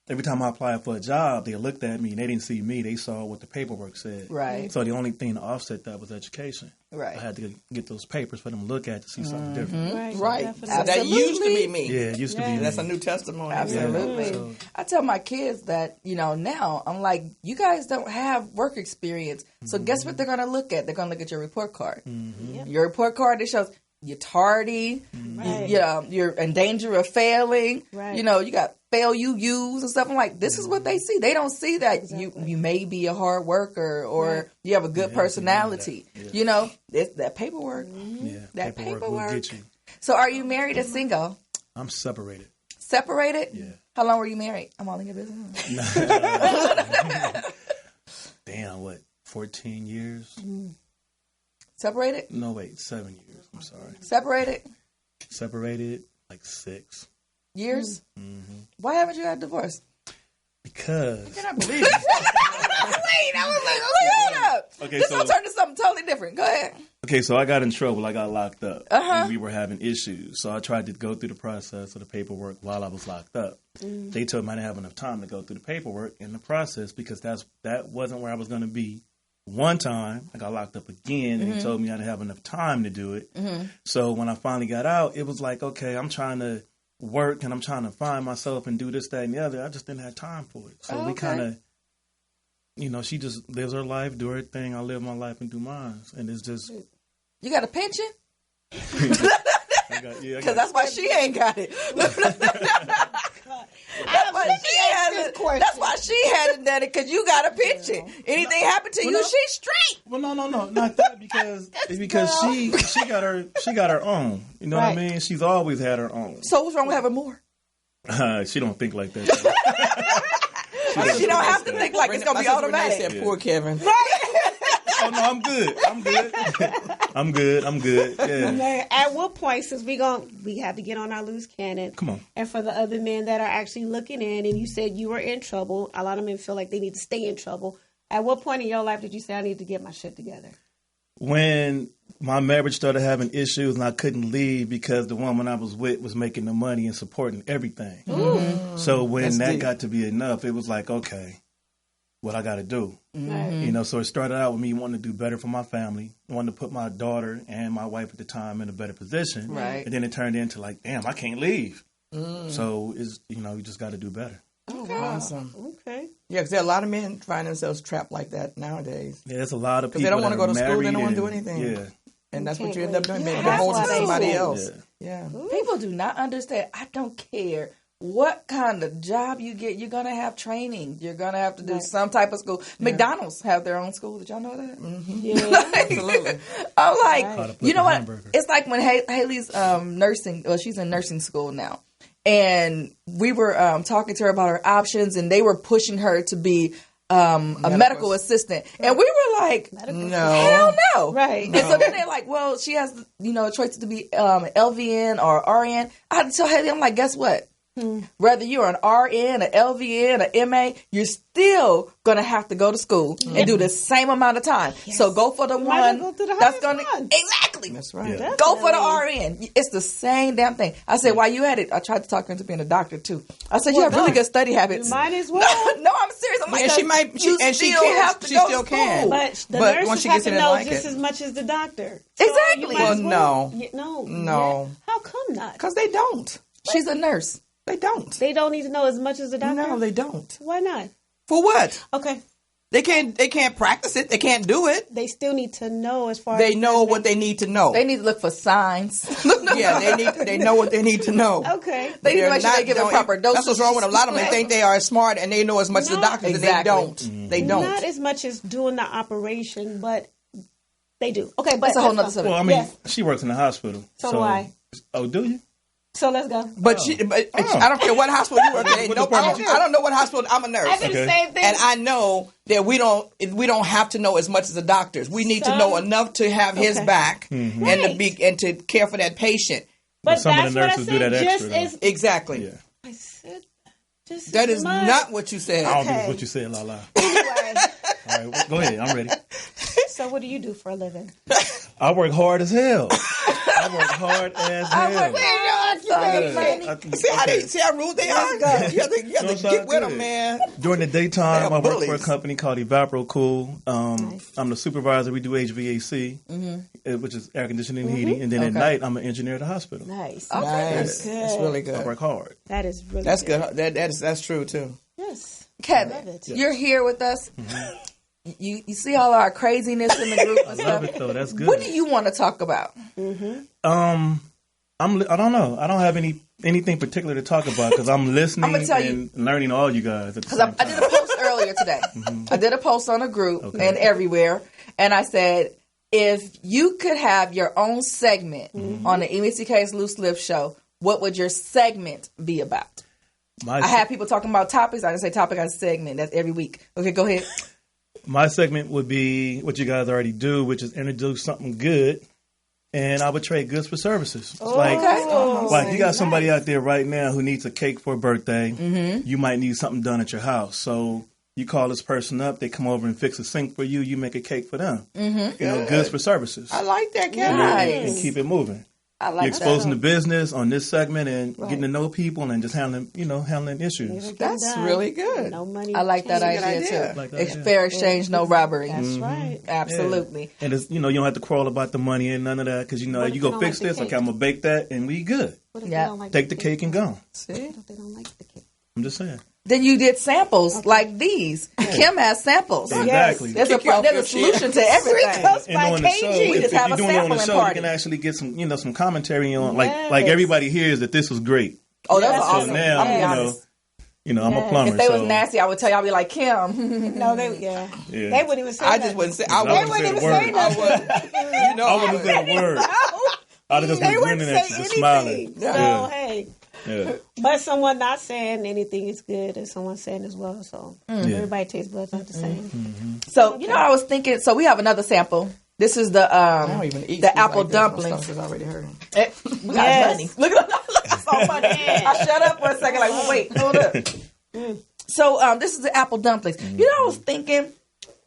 every time I applied for a job, they looked at me and they didn't see me. They saw what the paperwork said. Right. So the only thing to offset that was education. Right. I had to get those papers for them to look at to see something different. Right. Absolutely. That used to be me. Yeah, it used to be me. That's a new testimony. Absolutely. Yeah, so. I tell my kids that, now, I'm like, you guys don't have work experience. So guess what they're going to look at? They're going to look at your report card. Your report card that shows you're tardy, you're in danger of failing. Right. You got fail you use and stuff. I'm like, this is what they see. They don't see that you may be a hard worker or you have a good personality. Yeah. It's that paperwork. Yeah, that paperwork. will get you. So are you married or single? I'm separated. Separated? Yeah. How long were you married? I'm all in your business. Damn, 14 years? Separated? No, wait, 7 years. I'm sorry. Separated? Like 6 years. Why haven't you got divorced? Because I cannot believe it. Wait, I was like, hold up. Okay, this will turn to something totally different. Go ahead. Okay, so I got in trouble. I got locked up. And we were having issues. So I tried to go through the process of the paperwork while I was locked up. They told me I didn't have enough time to go through the paperwork in the process because that wasn't where I was going to be. One time, I got locked up again, and they told me I didn't have enough time to do it. So when I finally got out, it was like, okay, I'm trying to work, and I'm trying to find myself and do this, that, and the other. I just didn't have time for it. So we kind of, she just lives her life, do her thing. I live my life and do mine. And it's just... You got a pension? Because that's why she ain't got it. That's why she hadn't done it, because you got a pension. Anything happen to you, she's straight. Well, no, not that, because she got her own. You know what I mean? She's always had her own. So what's wrong with having more? She don't think like that. She don't have to think like it's going to be automatic. Said, poor Kevin. Oh no, I'm good. I'm good. Yeah. At what point, since we have to get on our loose cannon. Come on. And for the other men that are actually looking in, and you said you were in trouble. A lot of men feel like they need to stay in trouble. At what point in your life did you say I need to get my shit together? When my marriage started having issues and I couldn't leave because the woman I was with was making the money and supporting everything. Mm-hmm. So when that got to be enough, it was like, okay, what I got to do. Mm-hmm. You know, so it started out with me wanting to do better for my family, wanting to put my daughter and my wife at the time in a better position. Right. And then it turned into like, damn, I can't leave. Mm. So it's, you know, you just got to do better. Okay. Awesome. Okay. Yeah, because there are a lot of men find themselves trapped like that nowadays. Yeah, there's a lot of people. Because they don't want to go to school, they don't want and, to do anything. Yeah. And that's what you end up doing, maybe that's holding why they somebody say. else. Yeah. People do not understand. I don't care what kind of job you get. You're going to have training. You're going to have to do some type of school. Yeah. McDonald's have their own school. Did y'all know that? Mm-hmm. Yeah. Absolutely. I'm like, you know what? It's like when Haley's nursing. Well, she's in nursing school now. And we were talking to her about her options, and they were pushing her to be a medical assistant. And we were like, no. Hell no. Right. No. And so then they're like, well, she has, a choice to be LVN or RN. I had to tell Haley, I'm like, guess what? Whether you're an RN, an LVN, an MA, you're still going to have to go to school and do the same amount of time. Yes. So go for the one that's going to... Exactly. That's right. Yeah. Go for the RN. It's the same damn thing. I said, while you at it, I tried to talk her into being a doctor too. I said, you have really good study habits. You might as well. No, I'm serious. I'm like, and she might, she still can. But the nurses have to know just as much as the doctor. Exactly. Well, no. No. How come not? Because they don't. She's a nurse. They don't. They don't need to know as much as the doctor? No, they don't. Why not? For what? Okay. They can't practice it. They can't do it. They still need to know as far as... They know what they need to know. They need to look for signs. Yeah, they know what they need to know. Okay. They need to make sure they give it proper doses. That's what's wrong with a lot of them. They think they are smart and they know as much as the doctors, and they don't. Mm-hmm. They don't. Not as much as doing the operation, but they do. Okay, but... That's a whole nother subject. Well, I mean, she works in the hospital. So do I. Oh, do you? So let's go. But I don't care what hospital you work in. I don't know what hospital. I'm a nurse. I do the same thing. And I know that we don't have to know as much as the doctors. We need to know enough to have his back and to care for that patient. But some of the nurses do that extra. Exactly. Yeah. I said that is not what you said. I don't think it's what you said, Lala. Anyway. All right, go ahead. I'm ready. So what do you do for a living? I work hard as hell. I work hard as hell. See how rude they are? You have to get with them, man. During the daytime, I work for a company called Evapocool. I'm the supervisor. We do HVAC, which is air conditioning and heating. And then at night, I'm an engineer at the hospital. Nice. Okay. Nice. That's really good. I work hard. That is really That's good. That's true, too. Yes. Kevin, you're here with us. Mm-hmm. You see all our craziness in the group and stuff. I love it, though. That's good. What do you want to talk about? Mm-hmm. I don't know. I don't have anything particular to talk about because I'm listening and learning all you guys. Because I did a post earlier today. I did a post on a group and everywhere, and I said, if you could have your own segment on the EMissy Loose Lips show, what would your segment be about? I had people talking about topics. I didn't say topic, I said segment. That's every week. Okay, go ahead. My segment would be what you guys already do, which is introduce something good, and I would trade goods for services. Like you got somebody out there right now who needs a cake for a birthday. Mm-hmm. You might need something done at your house. So you call this person up, they come over and fix a sink for you, you make a cake for them. Mm-hmm. Goods for services. I like that, Kevin. Nice. And keep it moving. I like You're exposing the business on this segment and getting to know people and just handling issues. That's really good. No money. I like that idea too. Like that, fair exchange, no robbery. That's right. Absolutely. Yeah. And it's, you don't have to quarrel about the money and none of that because you go fix this. Okay, I'm gonna bake that and we good. Take the cake and go. See, they don't like the cake. I'm just saying. Then you did samples like these. Kim has samples. Exactly. There's a solution to everything. And on the show, if you're doing it on the show, you can actually get some commentary on like everybody hears that this was great. Oh, that's awesome. So now, I'm a plumber. If they was nasty, I would tell you, I'd be like, Kim. No, they wouldn't even say I just wouldn't say. I wouldn't even say nothing. I wouldn't say a word. I'd just be grinning at you, just smiling. So, hey. Yeah. But someone not saying anything is good and someone saying as well. So everybody tastes buds not the same. So, I was thinking, so we have another sample. This is the I don't even eat the apple like this. My dumplings. stomach is already hurting. We got money. Look at that's so funny. I shut up for a second, like, wait, hold up. So this is the apple dumplings. I was thinking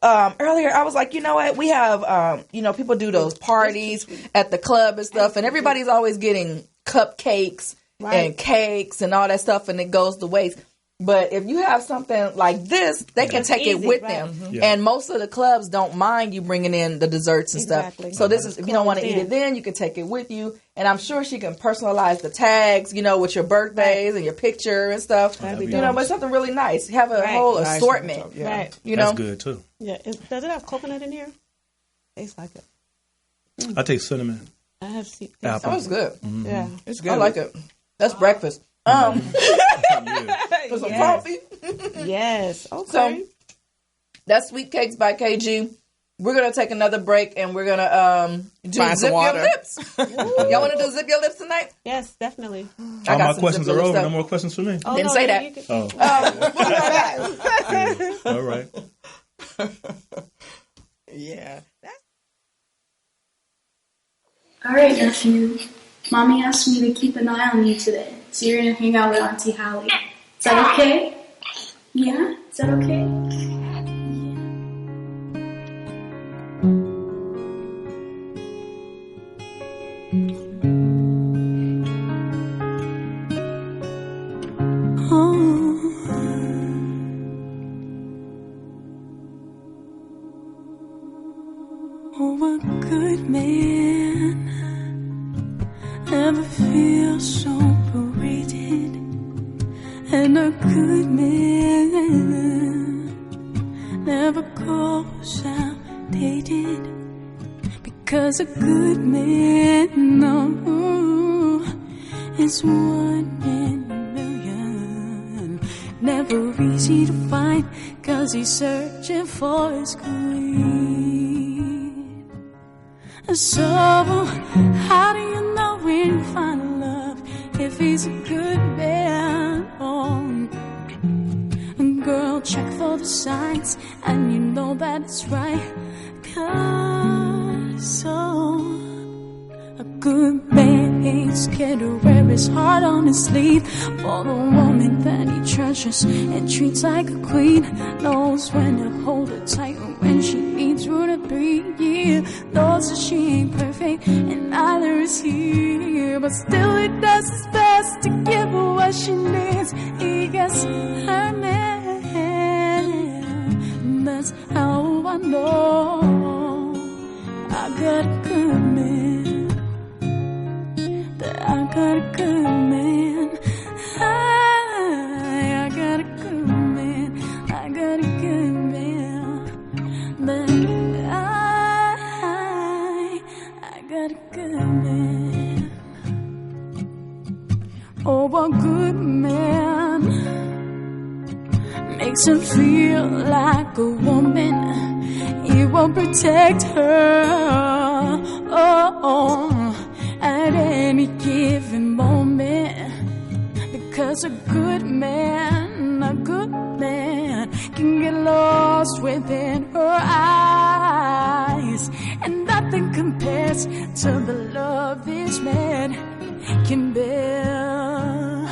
earlier, I was like, you know what? We have, people do those parties at the club and stuff, and everybody's always getting cupcakes and cakes and all that stuff, and it goes to waste. But if you have something like this, they can take it with them. Yeah. And most of the clubs don't mind you bringing in the desserts and stuff. So this is, if you don't want to eat it then, you can take it with you. And I'm sure she can personalize the tags, with your birthdays and your picture and stuff. But it's something really nice. Have a whole assortment. Right. That's good too. Yeah. Does it have coconut in here? Tastes like it. I take cinnamon. I have seen apple. Oh, it's good. Mm-hmm. Yeah. It's good. I like it. That's breakfast. For some coffee. Yes. Okay. So that's Sweet Cakes by KG. We're gonna take another break and we're gonna do Find Zip some Your water. Lips. Y'all want to do Zip Your Lips tonight? Yes, definitely. All my questions are over. No more questions for me. Oh, Didn't say that. Yeah. All right. Yeah. All right, nephew. Mommy asked me to keep an eye on you today, so you're gonna hang out with Auntie Hallie. Is that okay? Yeah? Is that okay? Oh, a good man never feels so berated, and a good man never goes outdated, because a good man, no, is one in a million. Never easy to find, 'cause he's searching for his queen. So, how do you know when you find love if he's a good man? Oh, girl, check for the signs, and you know that it's right. 'Cause a good man ain't scared to wear his heart on his sleeve for the woman that he treasures and treats like a queen. Knows when to hold her tight and when she needs room to breathe. Yeah, knows that she ain't perfect and neither is he, but still he does his best to give her what she needs. He gets her man. That's how I know I got a good man. That I got a good man. I got a good man. I got a good man. That I got a good man. Oh, a good man makes her feel like a woman. He will protect her. Oh, at any given moment, because a good man can get lost within her eyes, and nothing compares to the love this man can bear.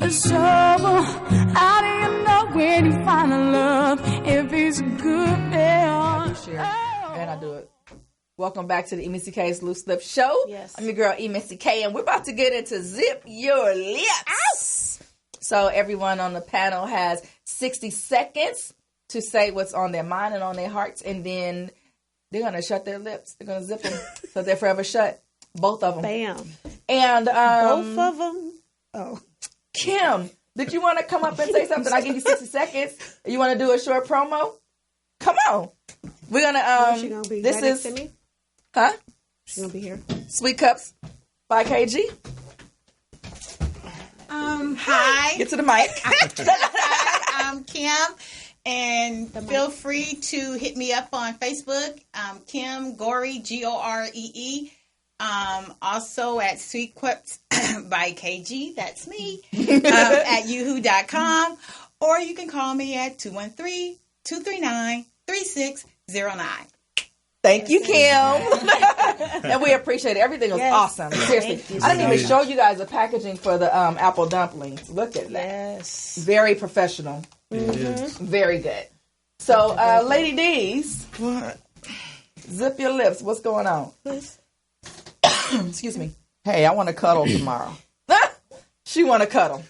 So how do you know when you find a love if he's a good man? And I do it. Welcome back to the EMissy K's Loose Lip Show. Yes. I'm your girl, EMissy K, and we're about to get into Zip Your Lips. So everyone on the panel has 60 seconds to say what's on their mind and on their hearts, and then they're going to shut their lips. They're going to zip them so they're forever shut. Both of them. Bam. And both of them? Oh. Kim, did you want to come up and say something? I'll give you 60 seconds. You want to do a short promo? Come on. We're going to... Where's she going to be? This right is... next to me? Huh? She's going to be here. Sweet Cups by KG. Hi. Get to the mic. Hi, I'm Kim, and feel free to hit me up on Facebook. Kim Goree, Goree. Also at Sweet Quips by KG, that's me, at yahoo.com. Or you can call me at 213-239-3609. Thank you, Kim. And we appreciate it. Everything was awesome. Seriously. I didn't even show you guys the packaging for the apple dumplings. Look at that. Yes. Very professional. Very good. So, Lady D's. What? Zip your lips. What's going on? Excuse me. Hey, I want to cuddle tomorrow. She want to cuddle.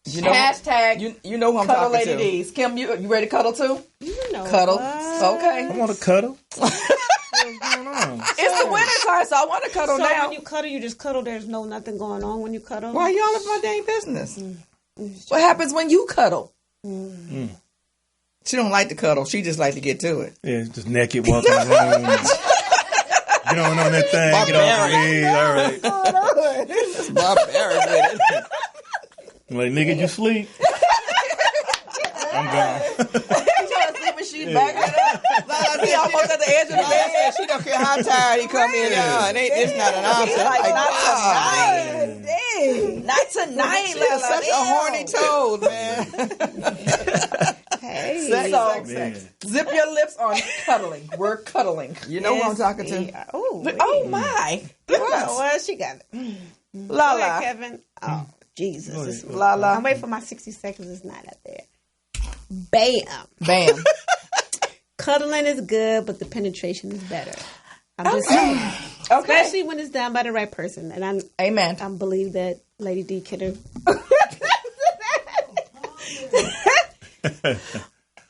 You know, Hashtag you know who I'm cuddle talking Lady to. D's. Kim, you ready to cuddle too? You know Cuddle. what? Okay. I want to cuddle. What's going on? It's the winter time, so I want to cuddle So now. when you cuddle, you just cuddle. There's nothing going on when you cuddle. Why y'all in my dang business? What happens when you cuddle? She don't like to cuddle. She just like to get to it. Yeah, just naked, walking around. Get on that thing. Get off the lead. All right. It's barbaric with it. Like, nigga, you sleep. I'm gone. She trying to sleep and she back it up. He almost at the edge of the bed. She don't care how tired he come in. It's not an option. Like, Like, not tonight. She's such a horny toad, man. Hey. Sex. Zip your lips on cuddling. We're cuddling. You know who I'm talking to? Oh my. Well, she got it. La Go ahead, la. Kevin. Oh, Jesus. La la. I'm waiting for my 60 seconds. It's not up there. Bam. Bam. Cuddling is good, but the penetration is better. I'm just saying. Okay. Especially when it's done by the right person. And Amen. I believe that Lady D Kidder.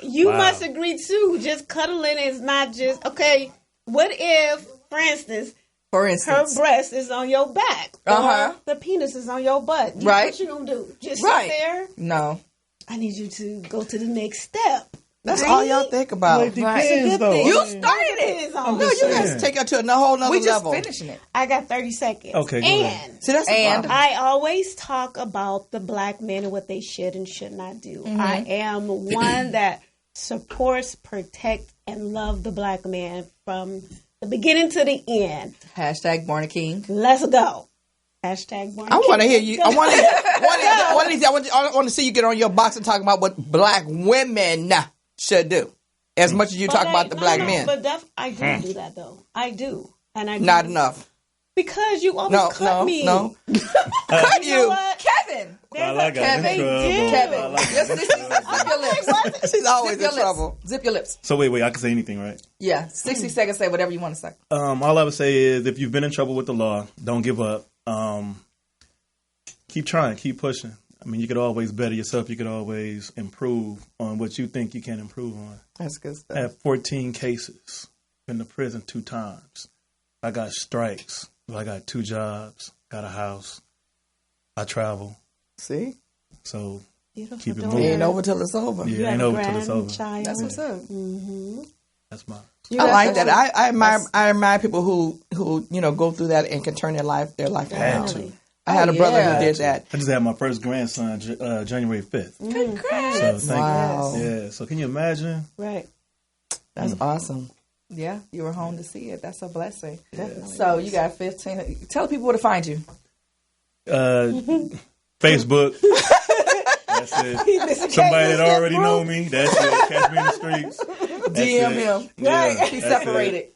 You must agree too. Just cuddling is not just okay. What if, for instance, her breast is on your back, or the penis is on your butt? Right. What you gonna do? Just sit there? No. I need you to go to the next step. That's all y'all think about. Well, it depends, though. You started it. No, you guys take it to a whole nother We just level. finishing it. I got 30 seconds. Okay, go ahead. And See, that's the problem. I always talk about the black men and what they should and should not do. I am one that supports, protect, and love the black man from the beginning to the end. Hashtag born a king. Let's go. Hashtag born a I king. want to hear you. I want to see you get on your box and talk about what black women should do, as much as you talk about the black men. But I do that though. I do, and I do. Not enough. Because you always cut me. No. Cut you. Know what? Kevin. Kevin. Kevin. Listen, zip your lips. She's always Zip in your trouble. lips. Zip your lips. So wait, I can say anything, right? Yeah. 60 seconds. Say whatever you want to say. All I would say is, if you've been in trouble with the law, don't give up. Keep trying, keep pushing. I mean, you could always better yourself. You could always improve on what you think you can improve on. That's good stuff. I have 14 cases. Been to prison 2 times. I got strikes. I got 2 jobs. Got a house. I travel. See? So Beautiful keep it daughter. moving. Ain't over till it's over. Yeah, ain't over till it's over. Grandchild. That's what's up. That's mine. I like that. I admire people who go through that and can turn their life around. I had a brother who did that. I just had my first grandson January 5th. Congrats. So thank Wow. you. Yeah. So can you imagine? Right. That's awesome. Yeah, you were home to see it. That's a blessing. So you got 15. Tell people where to find you. Facebook. That's it. Somebody that already know me. That's it. Catch me in the streets. That's DM it. him. Yeah, He's that's separated. it.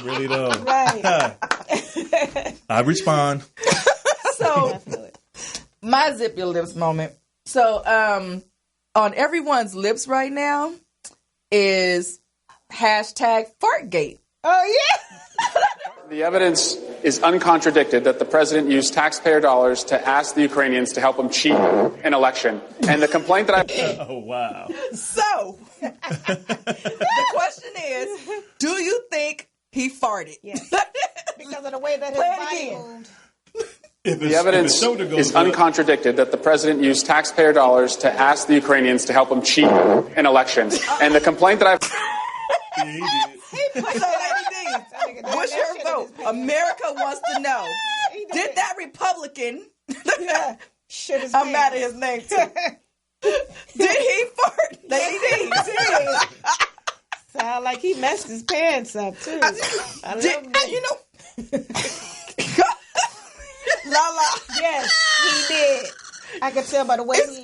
Really though. Right. I respond. So my zip your lips moment. So on everyone's lips right now is hashtag Fartgate. Oh yeah. The evidence is uncontradicted that the president used taxpayer dollars to ask the Ukrainians to help him cheat an election. And the complaint that I... Oh, wow. So the question is, do you think he farted? Yes. Because of the way that his Play it body again. moved. The evidence is uncontradicted that the president used taxpayer dollars to ask the Ukrainians to help him cheat an election. And the complaint that Yeah, he did. What's your vote? America wants to know. Did that Republican? I'm mad at his name too. Did he fart? He did. Sound like he messed his pants up too. You know, Lala. Yes, he did. I could tell by the way he did the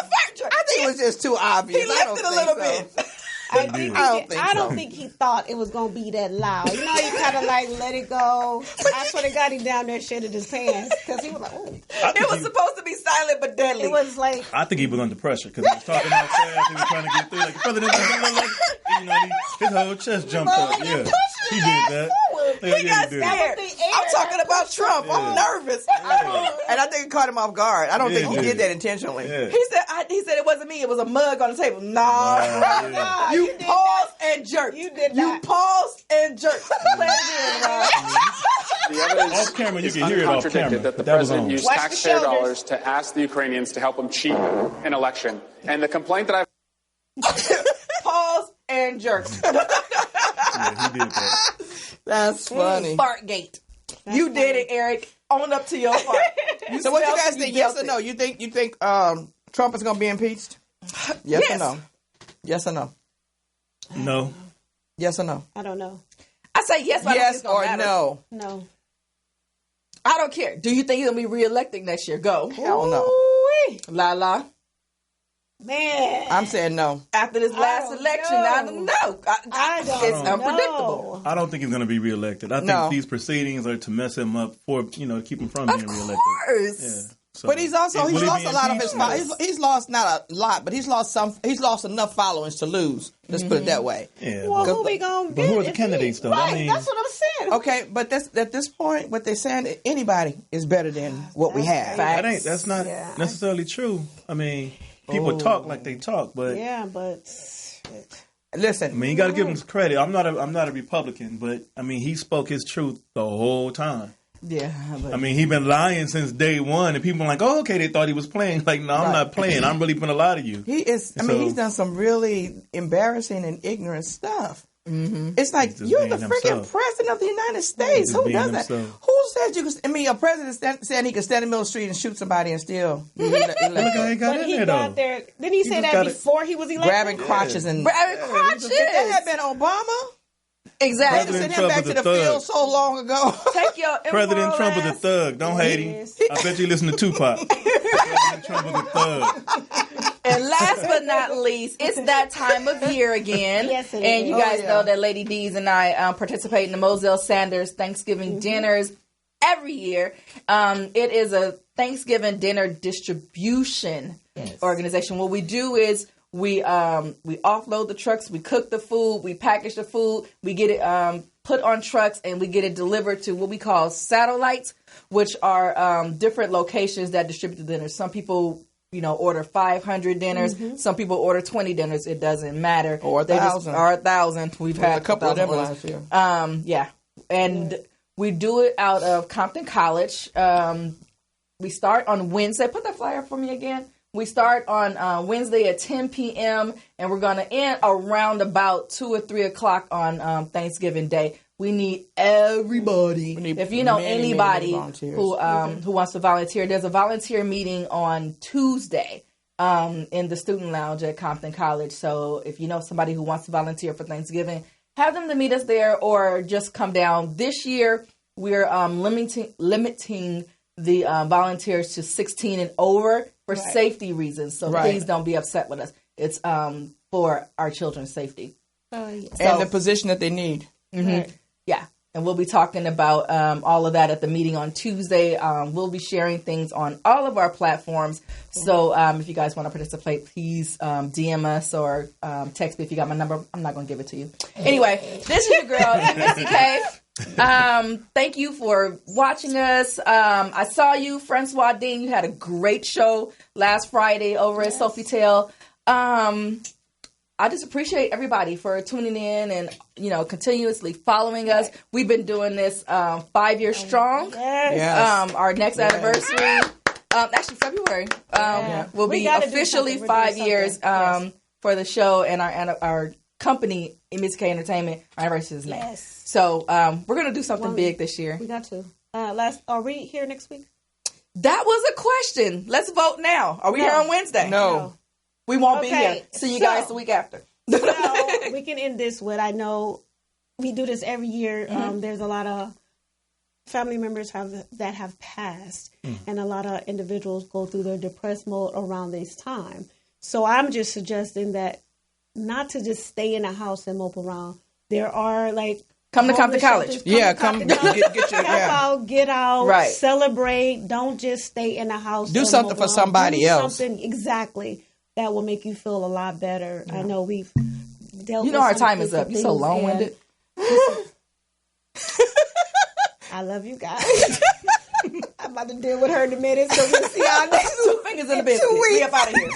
factory. I think it was just too obvious. He left it a little bit. I don't think he thought it was gonna be that loud. You know, he kind of like let it go. I swear to God, he down there shitted his pants because he was like, "Oh." It was supposed to be silent but deadly. It was like I think he was under pressure because he was talking out fast. He was trying to get through. Like, brother, his whole chest jumped up. Yeah, he did that. He got scared. I'm talking about Trump. I'm nervous. And I think it caught him off guard. I don't think he did that intentionally. Yeah. He said it wasn't me. It was a mug on the table. No. You paused and jerked. You did You not. paused and jerked. Play it again, Rob. The evidence Off camera, you is can hear it off uncontradicted camera. that the That was president on. used Watch the taxpayer shoulders. dollars to ask the Ukrainians to help him cheat an election. And the complaint that I've Pause and jerked. Yeah, he did that. That's funny. Fartgate. You did it, Eric. Own up to your fart. So what you guys think? Yes or guilty. no? You think Trump is going to be impeached? Yes or no? Yes or no? No. Yes or no? I don't know. I say yes, but I don't think Yes it's gonna or matter. no? No. I don't care. Do you think he's gonna be reelected next year? Go. Hell no. Ooh-wee. La. Man. I'm saying no. After this last don't election, know. I don't know. I don't It's know. unpredictable. I don't think he's going to be reelected. I think No. these proceedings are to mess him up to keep him from being reelected. Course. Yeah. So, But he's lost will he a be lot of his. impeached? He's lost not a lot, but he's lost enough followings to lose. Let's put it that way. Yeah. Well, but- who we gonna but get? who are the if candidates, though? Right, I mean- that's what I'm saying. Okay, but at this point, what they're saying, anybody is better than what we have. that's not necessarily true. I mean, people talk like they talk, but Yeah, but Listen, I mean, you got to give him credit. I'm not a Republican, but I mean, he spoke his truth the whole time. yeah. But I mean, he been lying since day one, and people are like, "Oh, okay." They thought he was playing. Like, no, I'm not playing. I'm really gonna lie to you. he is. I mean, he's done some really embarrassing and ignorant stuff. Mm-hmm. It's like, just you're being the freaking himself. president of the United States. just Who being does that? himself. Who said you could? I mean, a president saying he could stand in the middle of the street and shoot somebody and still Look how he got but in he there, got though. there. Didn't he say just that gotta- before he was elected? grabbing crotches and. Grabbing crotches. If that had been Obama, Exactly. they'd President sent him back Trump to is the a thug. field so long ago. Take your President immoral Trump is a ass. thug. Don't hate him. Yes. I bet you listen to Tupac. President Trump is a thug. And last but not least, it's that time of year again. Yes, it and is. you guys yeah. know that Lady D's and I participate in the Moselle Sanders Thanksgiving dinners every year. It is a Thanksgiving dinner distribution organization. What we do is we offload the trucks, we cook the food, we package the food, we get it put on trucks, and we get it delivered to what we call satellites, which are different locations that distribute the dinners. Some people, order 500 dinners. Some people order 20 dinners. It doesn't matter. Or 1,000. Or 1,000. We've had a couple of them 1,000 orders. last year. Yeah. And we do it out of Compton College. We start on Wednesday. Put that flyer up for me again. We start on Wednesday at 10 p.m. and we're going to end around about 2 or 3 o'clock on Thanksgiving Day. We need everybody. If you know many anybody volunteers. who wants to volunteer, there's a volunteer meeting on Tuesday in the student lounge at Compton College. So if you know somebody who wants to volunteer for Thanksgiving, have them to meet us there or just come down. This year, we're limiting the volunteers to 16 and over for safety reasons. So please don't be upset with us. It's for our children's safety. And the position that they need. Mm-hmm. Yeah. And we'll be talking about all of that at the meeting on Tuesday. We'll be sharing things on all of our platforms. So if you guys want to participate, please DM us or text me if you got my number. I'm not going to give it to you. Anyway, this is your girl, EMissy K. Thank you for watching us. I saw you, Francois Dean. You had a great show last Friday over at Sofitel. I just appreciate everybody for tuning in and, continuously following us. We've been doing this 5 years strong. Yes. Our next anniversary, actually February, will be officially 5 years for the show and our company, EMissy K Entertainment. Our anniversary is next. Yes. So we're going to do something big this year. We got to. Are we here next week? That was a question. Let's vote now. Are we here on Wednesday? No. We won't be here. See you guys the week after. So we can end this with, I know we do this every year. There's a lot of family members that have passed, and a lot of individuals go through their depressed mode around this time. So I'm just suggesting that not to just stay in the house and mope around. There are come to Compton College. Get out, right. Celebrate. Don't just stay in the house. Do something for somebody else. Something exactly that will make you feel a lot better. I know we've dealt. Our time is up. You're so long-winded. I love you guys. I'm about to deal with her in a minute, so we'll see y'all next week. Fingers in the biscuit. We up out of here.